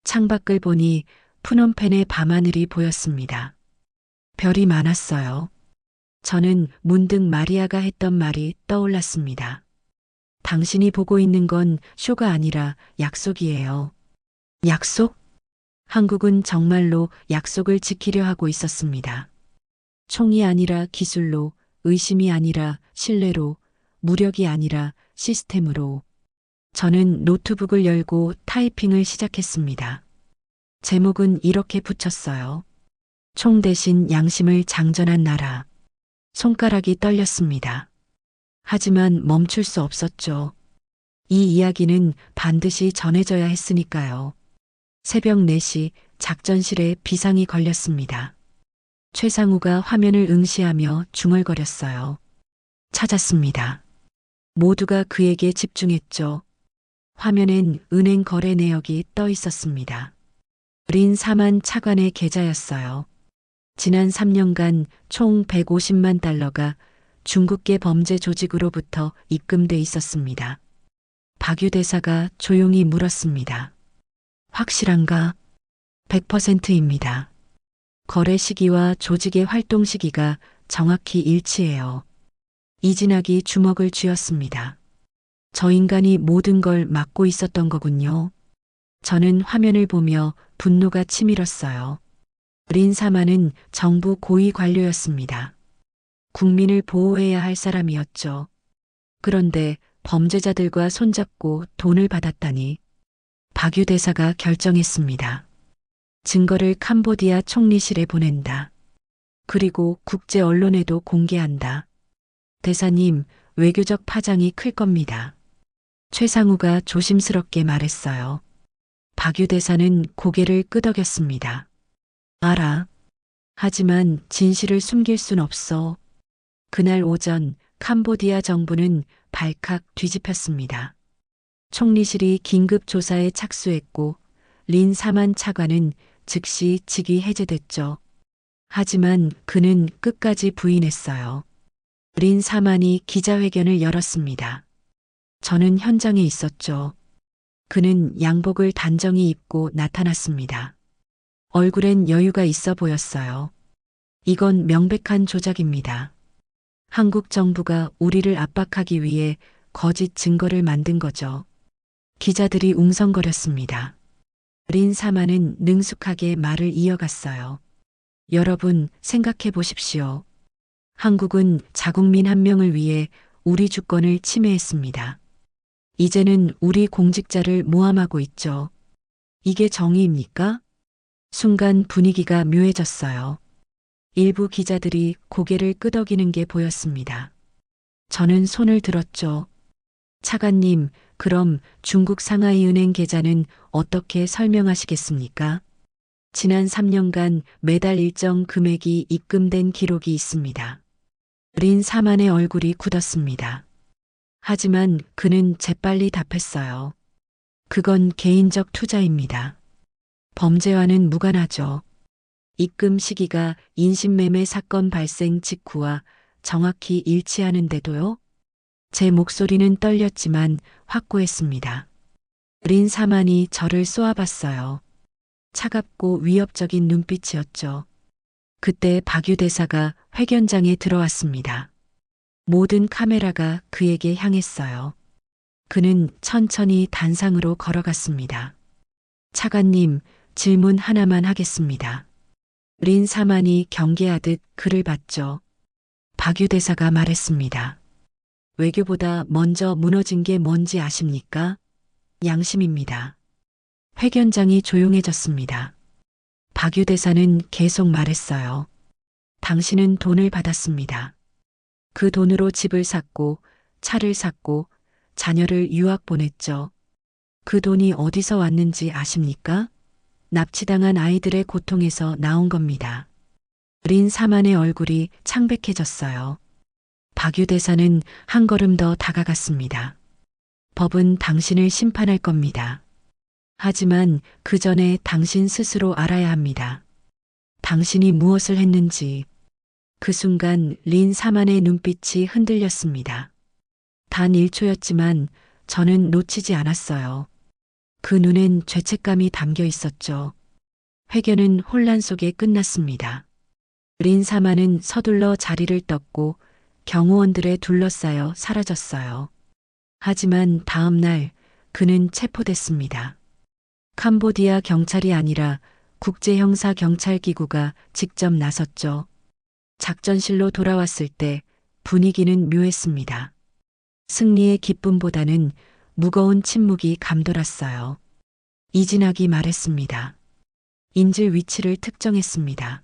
창밖을 보니 푸놈펜의 밤하늘이 보였습니다. 별이 많았어요. 저는 문득 마리아가 했던 말이 떠올랐습니다. 당신이 보고 있는 건 쇼가 아니라 약속이에요. 약속? 한국은 정말로 약속을 지키려 하고 있었습니다. 총이 아니라 기술로, 의심이 아니라 신뢰로, 무력이 아니라 시스템으로. 저는 노트북을 열고 타이핑을 시작했습니다. 제목은 이렇게 붙였어요. 총 대신 양심을 장전한 나라. 손가락이 떨렸습니다. 하지만 멈출 수 없었죠. 이 이야기는 반드시 전해져야 했으니까요. 새벽 4시 작전실에 비상이 걸렸습니다. 최상우가 화면을 응시하며 중얼거렸어요. 찾았습니다. 모두가 그에게 집중했죠. 화면엔 은행 거래 내역이 떠 있었습니다. 린 사만 차관의 계좌였어요. 지난 3년간 총 150만 달러가 중국계 범죄 조직으로부터 입금돼 있었습니다. 박유 대사가 조용히 물었습니다. 확실한가? 100%입니다. 거래 시기와 조직의 활동 시기가 정확히 일치해요. 이진학이 주먹을 쥐었습니다. 저 인간이 모든 걸 막고 있었던 거군요. 저는 화면을 보며 분노가 치밀었어요. 린 사만은 정부 고위 관료였습니다. 국민을 보호해야 할 사람이었죠. 그런데 범죄자들과 손잡고 돈을 받았다니. 박유 대사가 결정했습니다. 증거를 캄보디아 총리실에 보낸다. 그리고 국제 언론에도 공개한다. 대사님, 외교적 파장이 클 겁니다. 최상우가 조심스럽게 말했어요. 박유 대사는 고개를 끄덕였습니다. 알아. 하지만 진실을 숨길 순 없어. 그날 오전 캄보디아 정부는 발칵 뒤집혔습니다. 총리실이 긴급 조사에 착수했고 린 사만 차관은 즉시 직위 해제됐죠. 하지만 그는 끝까지 부인했어요. 린 사만이 기자회견을 열었습니다. 저는 현장에 있었죠. 그는 양복을 단정히 입고 나타났습니다. 얼굴엔 여유가 있어 보였어요. 이건 명백한 조작입니다. 한국 정부가 우리를 압박하기 위해 거짓 증거를 만든 거죠. 기자들이 웅성거렸습니다. 린 사만은 능숙하게 말을 이어갔어요. 여러분, 생각해 보십시오. 한국은 자국민 한 명을 위해 우리 주권을 침해했습니다. 이제는 우리 공직자를 모함하고 있죠. 이게 정의입니까? 순간 분위기가 묘해졌어요. 일부 기자들이 고개를 끄덕이는 게 보였습니다. 저는 손을 들었죠. 차관님, 그럼 중국 상하이 은행 계좌는 어떻게 설명하시겠습니까? 지난 3년간 매달 일정 금액이 입금된 기록이 있습니다. 린 사만의 얼굴이 굳었습니다. 하지만 그는 재빨리 답했어요. 그건 개인적 투자입니다. 범죄와는 무관하죠. 입금 시기가 인신매매 사건 발생 직후와 정확히 일치하는데도요. 제 목소리는 떨렸지만 확고했습니다. 린 사만이 저를 쏘아봤어요. 차갑고 위협적인 눈빛이었죠. 그때 박유 대사가 회견장에 들어왔습니다. 모든 카메라가 그에게 향했어요. 그는 천천히 단상으로 걸어갔습니다. 차관님, 질문 하나만 하겠습니다. 린 사만이 경계하듯 그를 봤죠. 박유 대사가 말했습니다. 외교보다 먼저 무너진 게 뭔지 아십니까? 양심입니다. 회견장이 조용해졌습니다. 박유 대사는 계속 말했어요. 당신은 돈을 받았습니다. 그 돈으로 집을 샀고, 차를 샀고, 자녀를 유학 보냈죠. 그 돈이 어디서 왔는지 아십니까? 납치당한 아이들의 고통에서 나온 겁니다. 린 사만의 얼굴이 창백해졌어요. 박유 대사는 한 걸음 더 다가갔습니다. 법은 당신을 심판할 겁니다. 하지만 그 전에 당신 스스로 알아야 합니다. 당신이 무엇을 했는지. 그 순간 린 사만의 눈빛이 흔들렸습니다. 단 1초였지만 저는 놓치지 않았어요. 그 눈엔 죄책감이 담겨 있었죠. 회견은 혼란 속에 끝났습니다. 린 사만은 서둘러 자리를 떴고 경호원들에 둘러싸여 사라졌어요. 하지만 다음 날 그는 체포됐습니다. 캄보디아 경찰이 아니라 국제형사경찰기구가 직접 나섰죠. 작전실로 돌아왔을 때 분위기는 묘했습니다. 승리의 기쁨보다는 무거운 침묵이 감돌았어요. 이진학이 말했습니다. 인질 위치를 특정했습니다.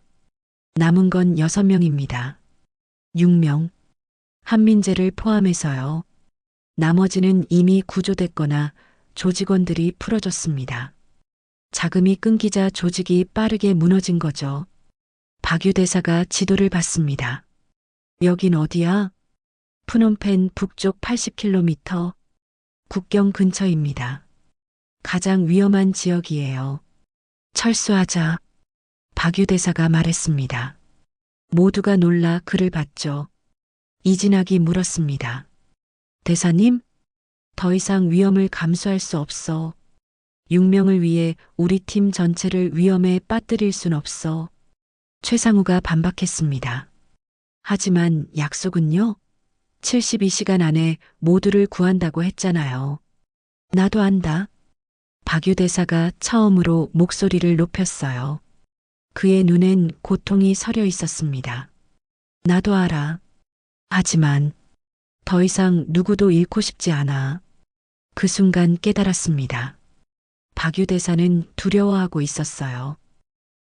남은 건 6명입니다. 6명. 한민재를 포함해서요. 나머지는 이미 구조됐거나 조직원들이 풀어줬습니다. 자금이 끊기자 조직이 빠르게 무너진 거죠. 박유 대사가 지도를 봤습니다. 여긴 어디야? 프놈펜 북쪽 80km. 국경 근처입니다. 가장 위험한 지역이에요. 철수하자. 박유 대사가 말했습니다. 모두가 놀라 그를 봤죠. 이진학이 물었습니다. 대사님? 더 이상 위험을 감수할 수 없어. 6명을 위해 우리 팀 전체를 위험에 빠뜨릴 순 없어. 최상우가 반박했습니다. 하지만 약속은요? 72시간 안에 모두를 구한다고 했잖아요. 나도 안다. 박유 대사가 처음으로 목소리를 높였어요. 그의 눈엔 고통이 서려 있었습니다. 나도 알아. 하지만 더 이상 누구도 잃고 싶지 않아. 그 순간 깨달았습니다. 박유 대사는 두려워하고 있었어요.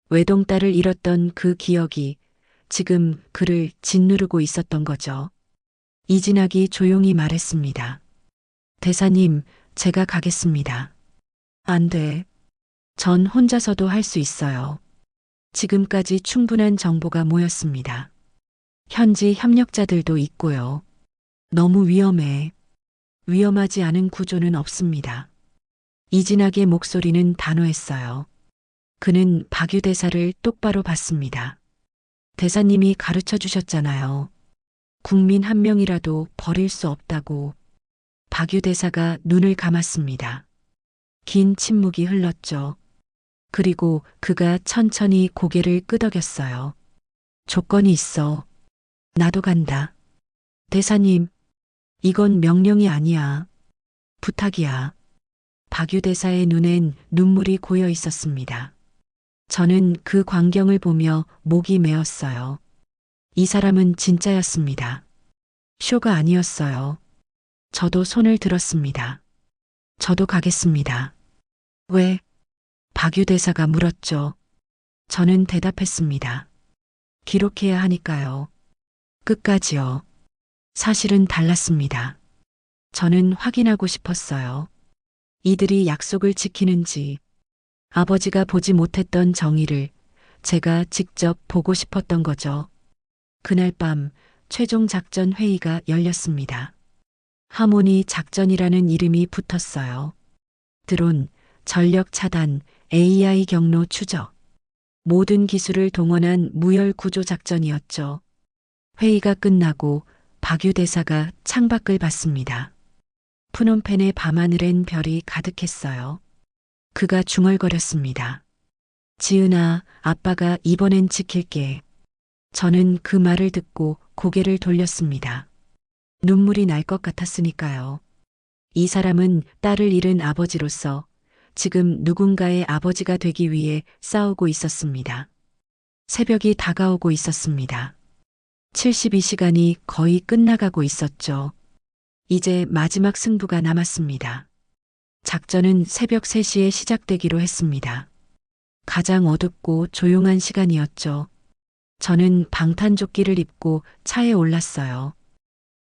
외동딸을 잃었던 그 기억이 지금 그를 짓누르고 있었던 거죠. 이진학이 조용히 말했습니다. 대사님, 제가 가겠습니다. 안 돼. 전 혼자서도 할 수 있어요. 지금까지 충분한 정보가 모였습니다. 현지 협력자들도 있고요. 너무 위험해. 위험하지 않은 구조는 없습니다. 이진학의 목소리는 단호했어요. 그는 박유 대사를 똑바로 봤습니다. 대사님이 가르쳐 주셨잖아요. 국민 한 명이라도 버릴 수 없다고. 박유 대사가 눈을 감았습니다. 긴 침묵이 흘렀죠. 그리고 그가 천천히 고개를 끄덕였어요. 조건이 있어. 나도 간다. 대사님, 이건 명령이 아니야. 부탁이야. 박유 대사의 눈엔 눈물이 고여 있었습니다. 저는 그 광경을 보며 목이 메었어요. 이 사람은 진짜였습니다. 쇼가 아니었어요. 저도 손을 들었습니다. 저도 가겠습니다. 왜? 박유 대사가 물었죠. 저는 대답했습니다. 기록해야 하니까요. 끝까지요. 사실은 달랐습니다. 저는 확인하고 싶었어요. 이들이 약속을 지키는지, 아버지가 보지 못했던 정의를 제가 직접 보고 싶었던 거죠. 그날 밤 최종 작전 회의가 열렸습니다. 하모니 작전이라는 이름이 붙었어요. 드론, 전력 차단, AI 경로 추적. 모든 기술을 동원한 무혈 구조 작전이었죠. 회의가 끝나고 박유 대사가 창밖을 봤습니다. 푸놈펜의 밤하늘엔 별이 가득했어요. 그가 중얼거렸습니다. 지은아, 아빠가 이번엔 지킬게. 저는 그 말을 듣고 고개를 돌렸습니다. 눈물이 날 것 같았으니까요. 이 사람은 딸을 잃은 아버지로서 지금 누군가의 아버지가 되기 위해 싸우고 있었습니다. 새벽이 다가오고 있었습니다. 72시간이 거의 끝나가고 있었죠. 이제 마지막 승부가 남았습니다. 작전은 새벽 3시에 시작되기로 했습니다. 가장 어둡고 조용한 시간이었죠. 저는 방탄조끼를 입고 차에 올랐어요.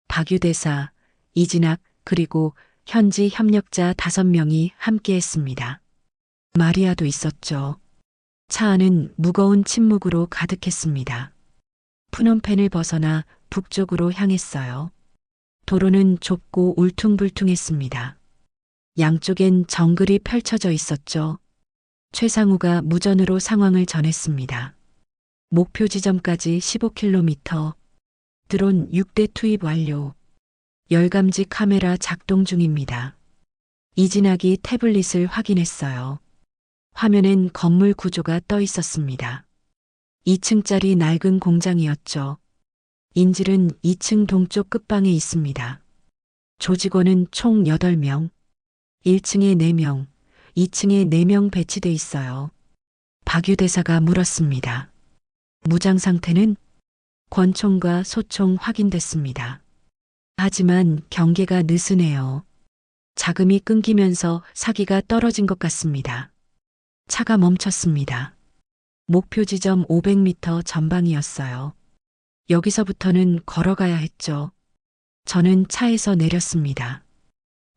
박유 대사, 이진학, 그리고 현지 협력자 5명이 함께했습니다. 마리아도 있었죠. 차 안은 무거운 침묵으로 가득했습니다. 푸놈펜을 벗어나 북쪽으로 향했어요. 도로는 좁고 울퉁불퉁했습니다. 양쪽엔 정글이 펼쳐져 있었죠. 최상우가 무전으로 상황을 전했습니다. 목표 지점까지 15km. 드론 6대 투입 완료. 열감지 카메라 작동 중입니다. 이진학이 태블릿을 확인했어요. 화면엔 건물 구조가 떠 있었습니다. 2층짜리 낡은 공장이었죠. 인질은 2층 동쪽 끝방에 있습니다. 조직원은 총 8명, 1층에 4명, 2층에 4명 배치돼 있어요. 박유 대사가 물었습니다. 무장 상태는? 권총과 소총 확인됐습니다. 하지만 경계가 느슨해요. 자금이 끊기면서 사기가 떨어진 것 같습니다. 차가 멈췄습니다. 목표 지점 500m 전방이었어요. 여기서부터는 걸어가야 했죠. 저는 차에서 내렸습니다.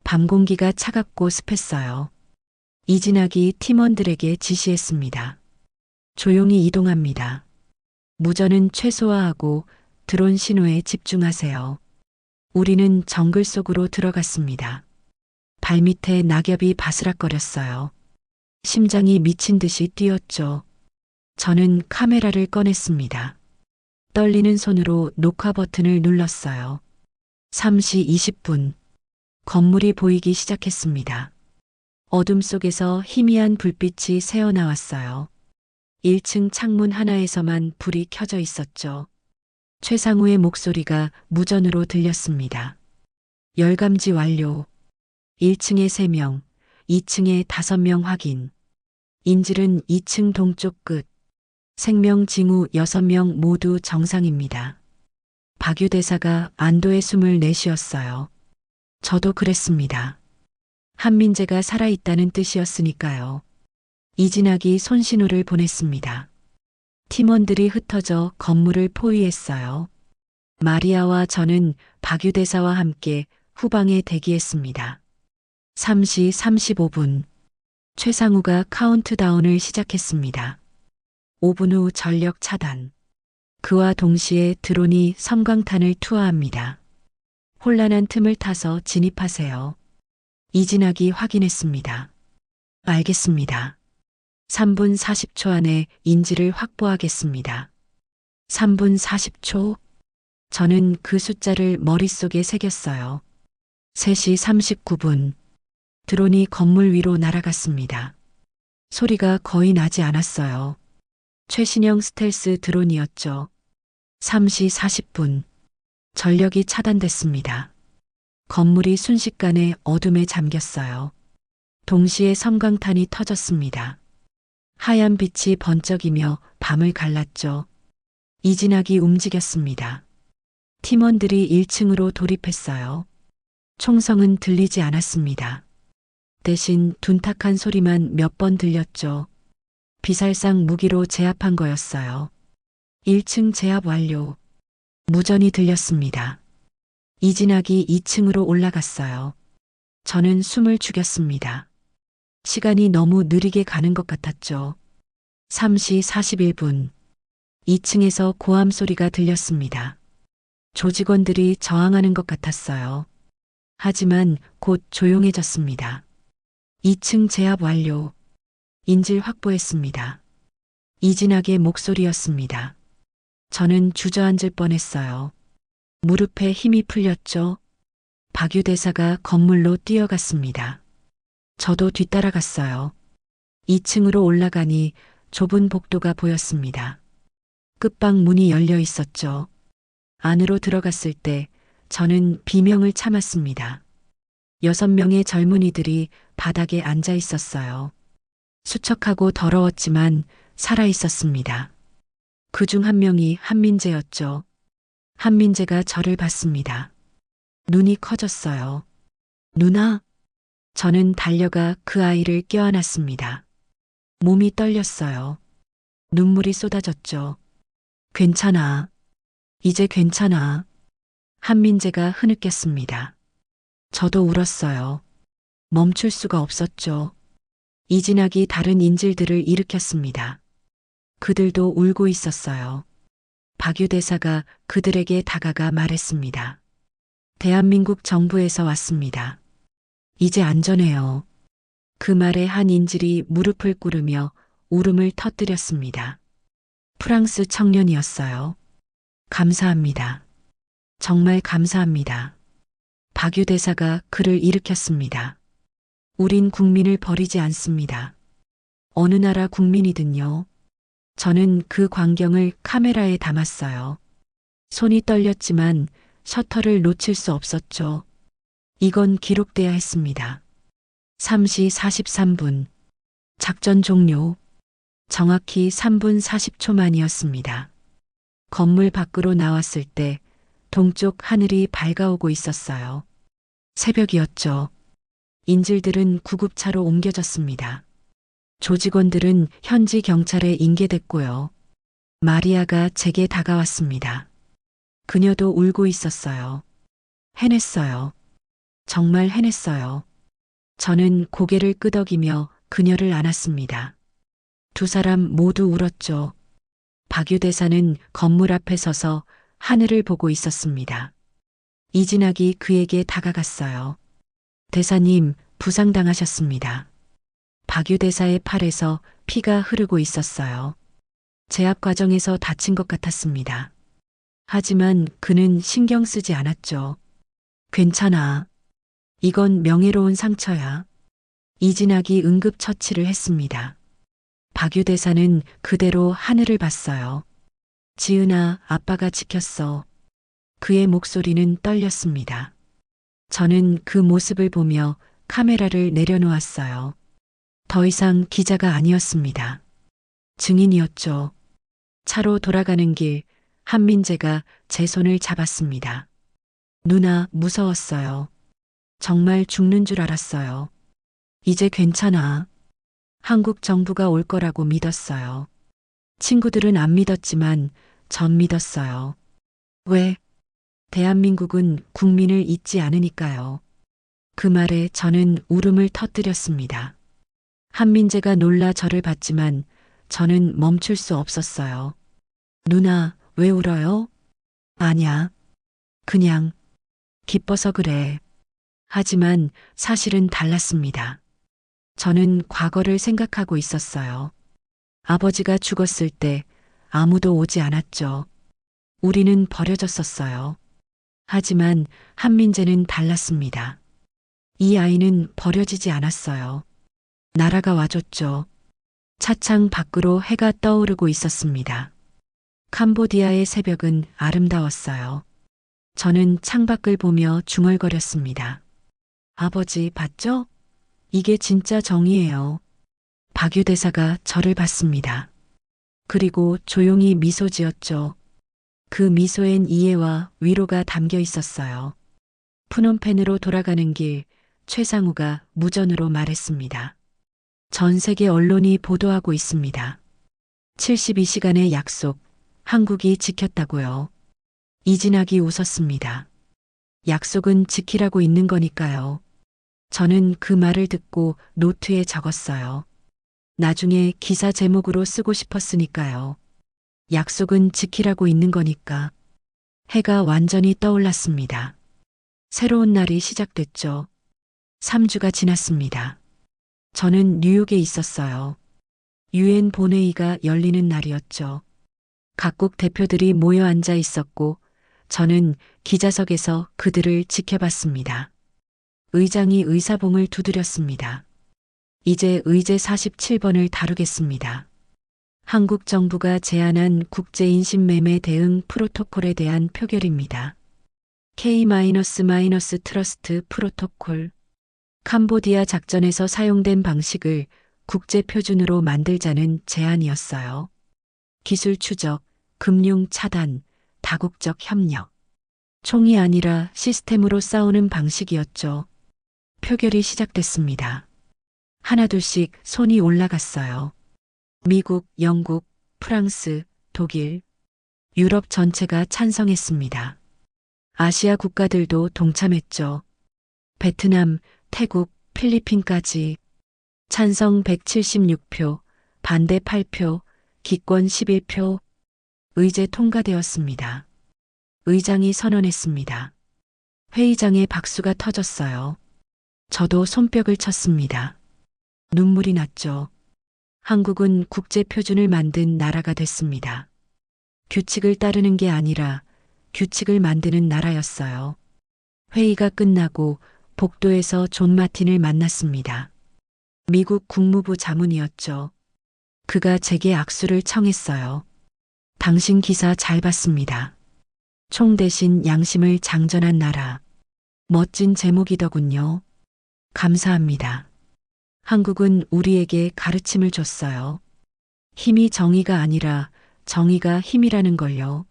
밤 공기가 차갑고 습했어요. 이진학이 팀원들에게 지시했습니다. 조용히 이동합니다. 무전은 최소화하고 드론 신호에 집중하세요. 우리는 정글 속으로 들어갔습니다. 발밑에 낙엽이 바스락거렸어요. 심장이 미친 듯이 뛰었죠. 저는 카메라를 꺼냈습니다. 떨리는 손으로 녹화 버튼을 눌렀어요. 3시 20분. 건물이 보이기 시작했습니다. 어둠 속에서 희미한 불빛이 새어나왔어요. 1층 창문 하나에서만 불이 켜져 있었죠. 최상우의 목소리가 무전으로 들렸습니다. 열감지 완료. 1층에 3명, 2층에 5명 확인. 인질은 2층 동쪽 끝. 생명 징후 6명 모두 정상입니다. 박유 대사가 안도의 숨을 내쉬었어요. 저도 그랬습니다. 한민재가 살아있다는 뜻이었으니까요. 이진학이 손신호를 보냈습니다. 팀원들이 흩어져 건물을 포위했어요. 마리아와 저는 박유 대사와 함께 후방에 대기했습니다. 3시 35분. 최상우가 카운트다운을 시작했습니다. 5분 후 전력 차단. 그와 동시에 드론이 섬광탄을 투하합니다. 혼란한 틈을 타서 진입하세요. 이진학이 확인했습니다. 알겠습니다. 3분 40초 안에 인지를 확보하겠습니다. 3분 40초? 저는 그 숫자를 머릿속에 새겼어요. 3시 39분. 드론이 건물 위로 날아갔습니다. 소리가 거의 나지 않았어요. 최신형 스텔스 드론이었죠. 3시 40분. 전력이 차단됐습니다. 건물이 순식간에 어둠에 잠겼어요. 동시에 섬광탄이 터졌습니다. 하얀 빛이 번쩍이며 밤을 갈랐죠. 이진학이 움직였습니다. 팀원들이 1층으로 돌입했어요. 총성은 들리지 않았습니다. 대신 둔탁한 소리만 몇 번 들렸죠. 비살상 무기로 제압한 거였어요. 1층 제압 완료. 무전이 들렸습니다. 이진학이 2층으로 올라갔어요. 저는 숨을 죽였습니다. 시간이 너무 느리게 가는 것 같았죠. 3시 41분. 2층에서 고함 소리가 들렸습니다. 조직원들이 저항하는 것 같았어요. 하지만 곧 조용해졌습니다. 2층 제압 완료. 인질 확보했습니다. 이진학의 목소리였습니다. 저는 주저앉을 뻔했어요. 무릎에 힘이 풀렸죠. 박유 대사가 건물로 뛰어갔습니다. 저도 뒤따라갔어요. 2층으로 올라가니 좁은 복도가 보였습니다. 끝방 문이 열려 있었죠. 안으로 들어갔을 때 저는 비명을 참았습니다. 6명의 젊은이들이 바닥에 앉아 있었어요. 수척하고 더러웠지만 살아 있었습니다. 그중 한 명이 한민재였죠. 한민재가 저를 봤습니다. 눈이 커졌어요. 누나? 저는 달려가 그 아이를 껴안았습니다. 몸이 떨렸어요. 눈물이 쏟아졌죠. 괜찮아. 이제 괜찮아. 한민재가 흐느꼈습니다. 저도 울었어요. 멈출 수가 없었죠. 이진학이 다른 인질들을 일으켰습니다. 그들도 울고 있었어요. 박유 대사가 그들에게 다가가 말했습니다. 대한민국 정부에서 왔습니다. 이제 안전해요. 그 말에 한 인질이 무릎을 꿇으며 울음을 터뜨렸습니다. 프랑스 청년이었어요. 감사합니다. 정말 감사합니다. 박유 대사가 그를 일으켰습니다. 우린 국민을 버리지 않습니다. 어느 나라 국민이든요. 저는 그 광경을 카메라에 담았어요. 손이 떨렸지만 셔터를 놓칠 수 없었죠. 이건 기록돼야 했습니다. 3시 43분. 작전 종료. 정확히 3분 40초 만이었습니다. 건물 밖으로 나왔을 때 동쪽 하늘이 밝아오고 있었어요. 새벽이었죠. 인질들은 구급차로 옮겨졌습니다. 조직원들은 현지 경찰에 인계됐고요. 마리아가 제게 다가왔습니다. 그녀도 울고 있었어요. 해냈어요. 정말 해냈어요. 저는 고개를 끄덕이며 그녀를 안았습니다. 두 사람 모두 울었죠. 박유 대사는 건물 앞에 서서 하늘을 보고 있었습니다. 이진학이 그에게 다가갔어요. 대사님, 부상당하셨습니다. 박유 대사의 팔에서 피가 흐르고 있었어요. 제압 과정에서 다친 것 같았습니다. 하지만 그는 신경 쓰지 않았죠. 괜찮아. 이건 명예로운 상처야. 이진학이 응급처치를 했습니다. 박유 대사는 그대로 하늘을 봤어요. 지은아, 아빠가 지켰어. 그의 목소리는 떨렸습니다. 저는 그 모습을 보며 카메라를 내려놓았어요. 더 이상 기자가 아니었습니다. 증인이었죠. 차로 돌아가는 길, 한민재가 제 손을 잡았습니다. 누나, 무서웠어요. 정말 죽는 줄 알았어요. 이제 괜찮아. 한국 정부가 올 거라고 믿었어요. 친구들은 안 믿었지만 전 믿었어요. 왜? 대한민국은 국민을 잊지 않으니까요. 그 말에 저는 울음을 터뜨렸습니다. 한민재가 놀라 저를 봤지만 저는 멈출 수 없었어요. 누나, 왜 울어요? 아냐. 그냥 기뻐서 그래. 하지만 사실은 달랐습니다. 저는 과거를 생각하고 있었어요. 아버지가 죽었을 때 아무도 오지 않았죠. 우리는 버려졌었어요. 하지만 한민재는 달랐습니다. 이 아이는 버려지지 않았어요. 나라가 와줬죠. 차창 밖으로 해가 떠오르고 있었습니다. 캄보디아의 새벽은 아름다웠어요. 저는 창밖을 보며 중얼거렸습니다. 아버지, 봤죠? 이게 진짜 정의예요. 박유 대사가 저를 봤습니다. 그리고 조용히 미소 지었죠. 그 미소엔 이해와 위로가 담겨 있었어요. 푸놈펜으로 돌아가는 길, 최상우가 무전으로 말했습니다. 전 세계 언론이 보도하고 있습니다. 72시간의 약속, 한국이 지켰다고요. 이진학이 웃었습니다. 약속은 지키라고 있는 거니까요. 저는 그 말을 듣고 노트에 적었어요. 나중에 기사 제목으로 쓰고 싶었으니까요. 약속은 지키라고 있는 거니까. 해가 완전히 떠올랐습니다. 새로운 날이 시작됐죠. 3주가 지났습니다. 저는 뉴욕에 있었어요. 유엔 본회의가 열리는 날이었죠. 각국 대표들이 모여 앉아 있었고 저는 기자석에서 그들을 지켜봤습니다. 의장이 의사봉을 두드렸습니다. 이제 의제 47번을 다루겠습니다. 한국 정부가 제안한 국제인신매매 대응 프로토콜에 대한 표결입니다. K-트러스트 프로토콜. 캄보디아 작전에서 사용된 방식을 국제 표준으로 만들자는 제안이었어요. 기술 추적, 금융 차단, 다국적 협력. 총이 아니라 시스템으로 싸우는 방식이었죠. 표결이 시작됐습니다. 하나둘씩 손이 올라갔어요. 미국, 영국, 프랑스, 독일, 유럽 전체가 찬성했습니다. 아시아 국가들도 동참했죠. 베트남, 태국, 필리핀까지. 찬성 176표, 반대 8표, 기권 11표. 의제 통과되었습니다. 의장이 선언했습니다. 회의장에 박수가 터졌어요. 저도 손뼉을 쳤습니다. 눈물이 났죠. 한국은 국제 표준을 만든 나라가 됐습니다. 규칙을 따르는 게 아니라 규칙을 만드는 나라였어요. 회의가 끝나고 복도에서 존 마틴을 만났습니다. 미국 국무부 자문이었죠. 그가 제게 악수를 청했어요. 당신 기사 잘 봤습니다. 총 대신 양심을 장전한 나라. 멋진 제목이더군요. 감사합니다. 한국은 우리에게 가르침을 줬어요. 힘이 정의가 아니라 정의가 힘이라는 걸요.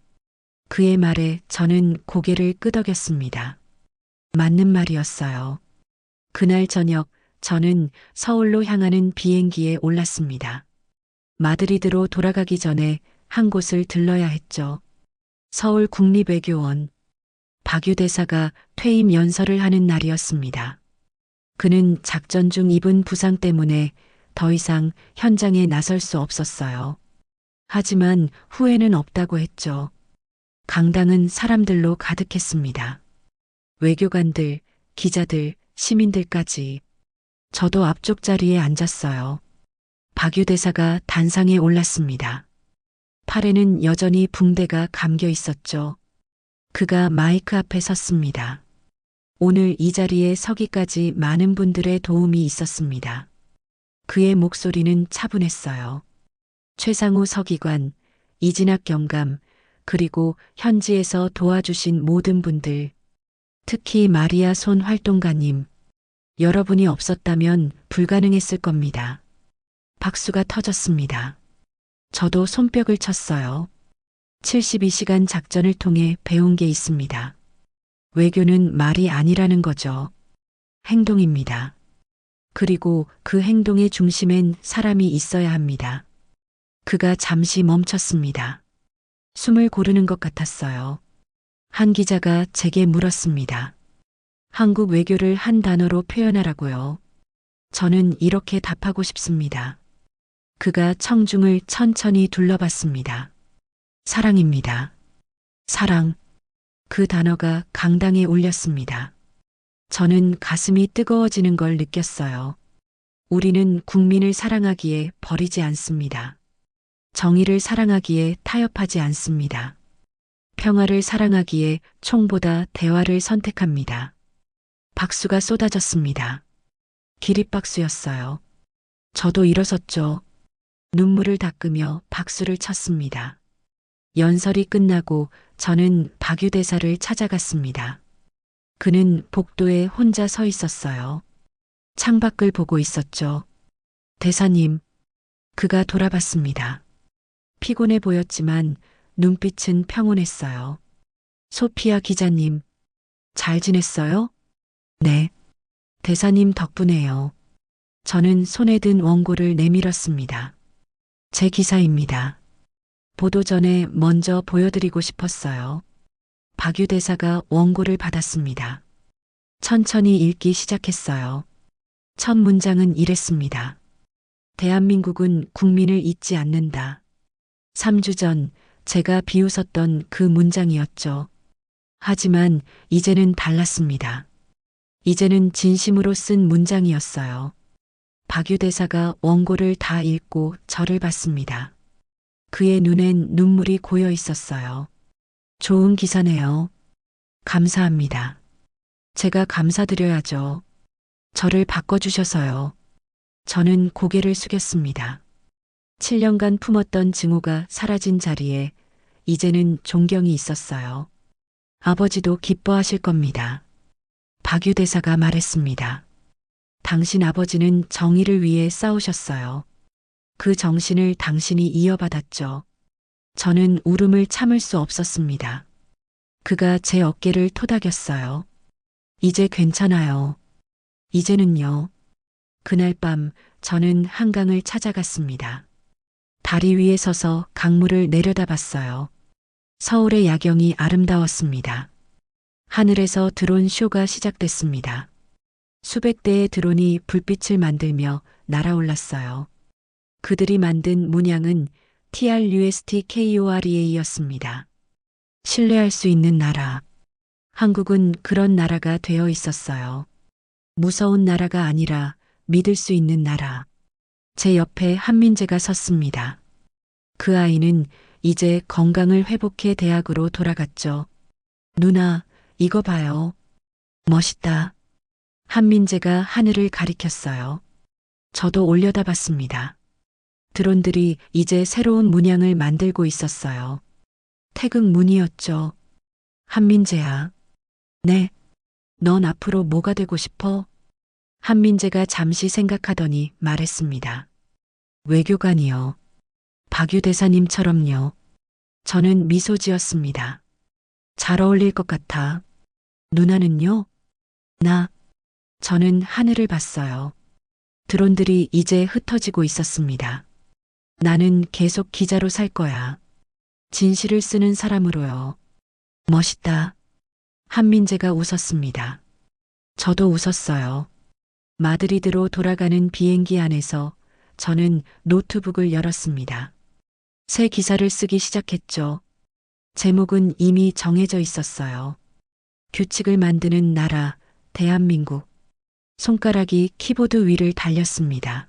그의 말에 저는 고개를 끄덕였습니다. 맞는 말이었어요. 그날 저녁 저는 서울로 향하는 비행기에 올랐습니다. 마드리드로 돌아가기 전에 한 곳을 들러야 했죠. 서울 국립외교원. 박유 대사가 퇴임 연설을 하는 날이었습니다. 그는 작전 중 입은 부상 때문에 더 이상 현장에 나설 수 없었어요. 하지만 후회는 없다고 했죠. 강당은 사람들로 가득했습니다. 외교관들, 기자들, 시민들까지. 저도 앞쪽 자리에 앉았어요. 박유 대사가 단상에 올랐습니다. 팔에는 여전히 붕대가 감겨 있었죠. 그가 마이크 앞에 섰습니다. 오늘 이 자리에 서기까지 많은 분들의 도움이 있었습니다. 그의 목소리는 차분했어요. 최상우 서기관, 이진학 경감, 그리고 현지에서 도와주신 모든 분들, 특히 마리아 손 활동가님, 여러분이 없었다면 불가능했을 겁니다. 박수가 터졌습니다. 저도 손뼉을 쳤어요. 72시간 작전을 통해 배운 게 있습니다. 외교는 말이 아니라는 거죠. 행동입니다. 그리고 그 행동의 중심엔 사람이 있어야 합니다. 그가 잠시 멈췄습니다. 숨을 고르는 것 같았어요. 한 기자가 제게 물었습니다. 한국 외교를 한 단어로 표현하라고요. 저는 이렇게 답하고 싶습니다. 그가 청중을 천천히 둘러봤습니다. 사랑입니다. 사랑. 그 단어가 강당에 울렸습니다. 저는 가슴이 뜨거워지는 걸 느꼈어요. 우리는 국민을 사랑하기에 버리지 않습니다. 정의를 사랑하기에 타협하지 않습니다. 평화를 사랑하기에 총보다 대화를 선택합니다. 박수가 쏟아졌습니다. 기립박수였어요. 저도 일어섰죠. 눈물을 닦으며 박수를 쳤습니다. 연설이 끝나고 저는 박유 대사를 찾아갔습니다. 그는 복도에 혼자 서 있었어요. 창밖을 보고 있었죠. 대사님, 그가 돌아봤습니다. 피곤해 보였지만 눈빛은 평온했어요. 소피아 기자님, 잘 지냈어요? 네. 대사님 덕분에요. 저는 손에 든 원고를 내밀었습니다. 제 기사입니다. 보도 전에 먼저 보여드리고 싶었어요. 박유 대사가 원고를 받았습니다. 천천히 읽기 시작했어요. 첫 문장은 이랬습니다. 대한민국은 국민을 잊지 않는다. 3주 전 제가 비웃었던 그 문장이었죠. 하지만 이제는 달랐습니다. 이제는 진심으로 쓴 문장이었어요. 박유 대사가 원고를 다 읽고 저를 봤습니다. 그의 눈엔 눈물이 고여 있었어요. 좋은 기사네요. 감사합니다. 제가 감사드려야죠. 저를 바꿔주셔서요. 저는 고개를 숙였습니다. 7년간 품었던 증오가 사라진 자리에 이제는 존경이 있었어요. 아버지도 기뻐하실 겁니다. 박유 대사가 말했습니다. 당신 아버지는 정의를 위해 싸우셨어요. 그 정신을 당신이 이어받았죠. 저는 울음을 참을 수 없었습니다. 그가 제 어깨를 토닥였어요. 이제 괜찮아요. 이제는요. 그날 밤 저는 한강을 찾아갔습니다. 다리 위에 서서 강물을 내려다봤어요. 서울의 야경이 아름다웠습니다. 하늘에서 드론 쇼가 시작됐습니다. 수백 대의 드론이 불빛을 만들며 날아올랐어요. 그들이 만든 문양은 TRUSTKOREA였습니다. 신뢰할 수 있는 나라. 한국은 그런 나라가 되어 있었어요. 무서운 나라가 아니라 믿을 수 있는 나라. 제 옆에 한민재가 섰습니다. 그 아이는 이제 건강을 회복해 대학으로 돌아갔죠. 누나, 이거 봐요. 멋있다. 한민재가 하늘을 가리켰어요. 저도 올려다봤습니다. 드론들이 이제 새로운 문양을 만들고 있었어요. 태극문이었죠. 한민재야. 네. 넌 앞으로 뭐가 되고 싶어? 한민재가 잠시 생각하더니 말했습니다. 외교관이요. 박유 대사님처럼요. 저는 미소 지었습니다. 잘 어울릴 것 같아. 누나는요? 저는 하늘을 봤어요. 드론들이 이제 흩어지고 있었습니다. 나는 계속 기자로 살 거야. 진실을 쓰는 사람으로요. 멋있다. 한민재가 웃었습니다. 저도 웃었어요. 마드리드로 돌아가는 비행기 안에서 저는 노트북을 열었습니다. 새 기사를 쓰기 시작했죠. 제목은 이미 정해져 있었어요. 규칙을 만드는 나라, 대한민국. 손가락이 키보드 위를 달렸습니다.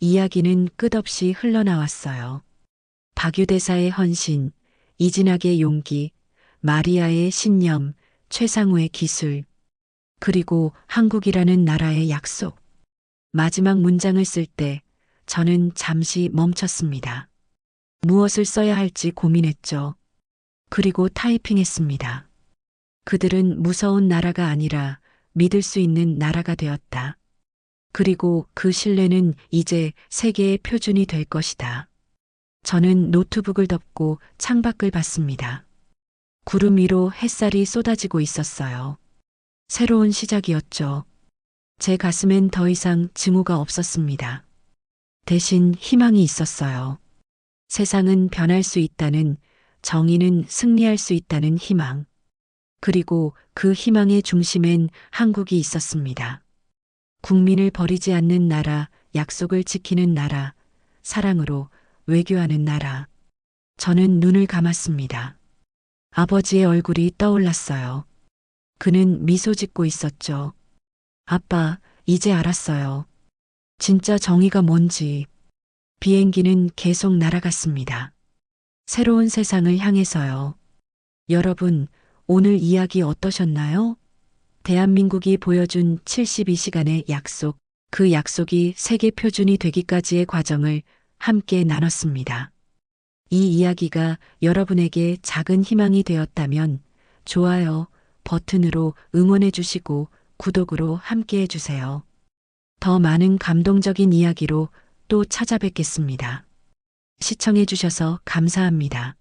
이야기는 끝없이 흘러나왔어요. 박유 대사의 헌신, 이진학의 용기, 마리아의 신념, 최상우의 기술, 그리고 한국이라는 나라의 약속. 마지막 문장을 쓸 때 저는 잠시 멈췄습니다. 무엇을 써야 할지 고민했죠. 그리고 타이핑했습니다. 그들은 무서운 나라가 아니라 믿을 수 있는 나라가 되었다. 그리고 그 신뢰는 이제 세계의 표준이 될 것이다. 저는 노트북을 덮고 창밖을 봤습니다. 구름 위로 햇살이 쏟아지고 있었어요. 새로운 시작이었죠. 제 가슴엔 더 이상 증오가 없었습니다. 대신 희망이 있었어요. 세상은 변할 수 있다는, 정의는 승리할 수 있다는 희망. 그리고 그 희망의 중심엔 한국이 있었습니다. 국민을 버리지 않는 나라, 약속을 지키는 나라, 사랑으로 외교하는 나라. 저는 눈을 감았습니다. 아버지의 얼굴이 떠올랐어요. 그는 미소 짓고 있었죠. 아빠, 이제 알았어요. 진짜 정의가 뭔지. 비행기는 계속 날아갔습니다. 새로운 세상을 향해서요. 여러분, 오늘 이야기 어떠셨나요? 대한민국이 보여준 72시간의 약속, 그 약속이 세계 표준이 되기까지의 과정을 함께 나눴습니다. 이 이야기가 여러분에게 작은 희망이 되었다면 좋아요 버튼으로 응원해 주시고 구독으로 함께 해주세요. 더 많은 감동적인 이야기로 또 찾아뵙겠습니다. 시청해 주셔서 감사합니다.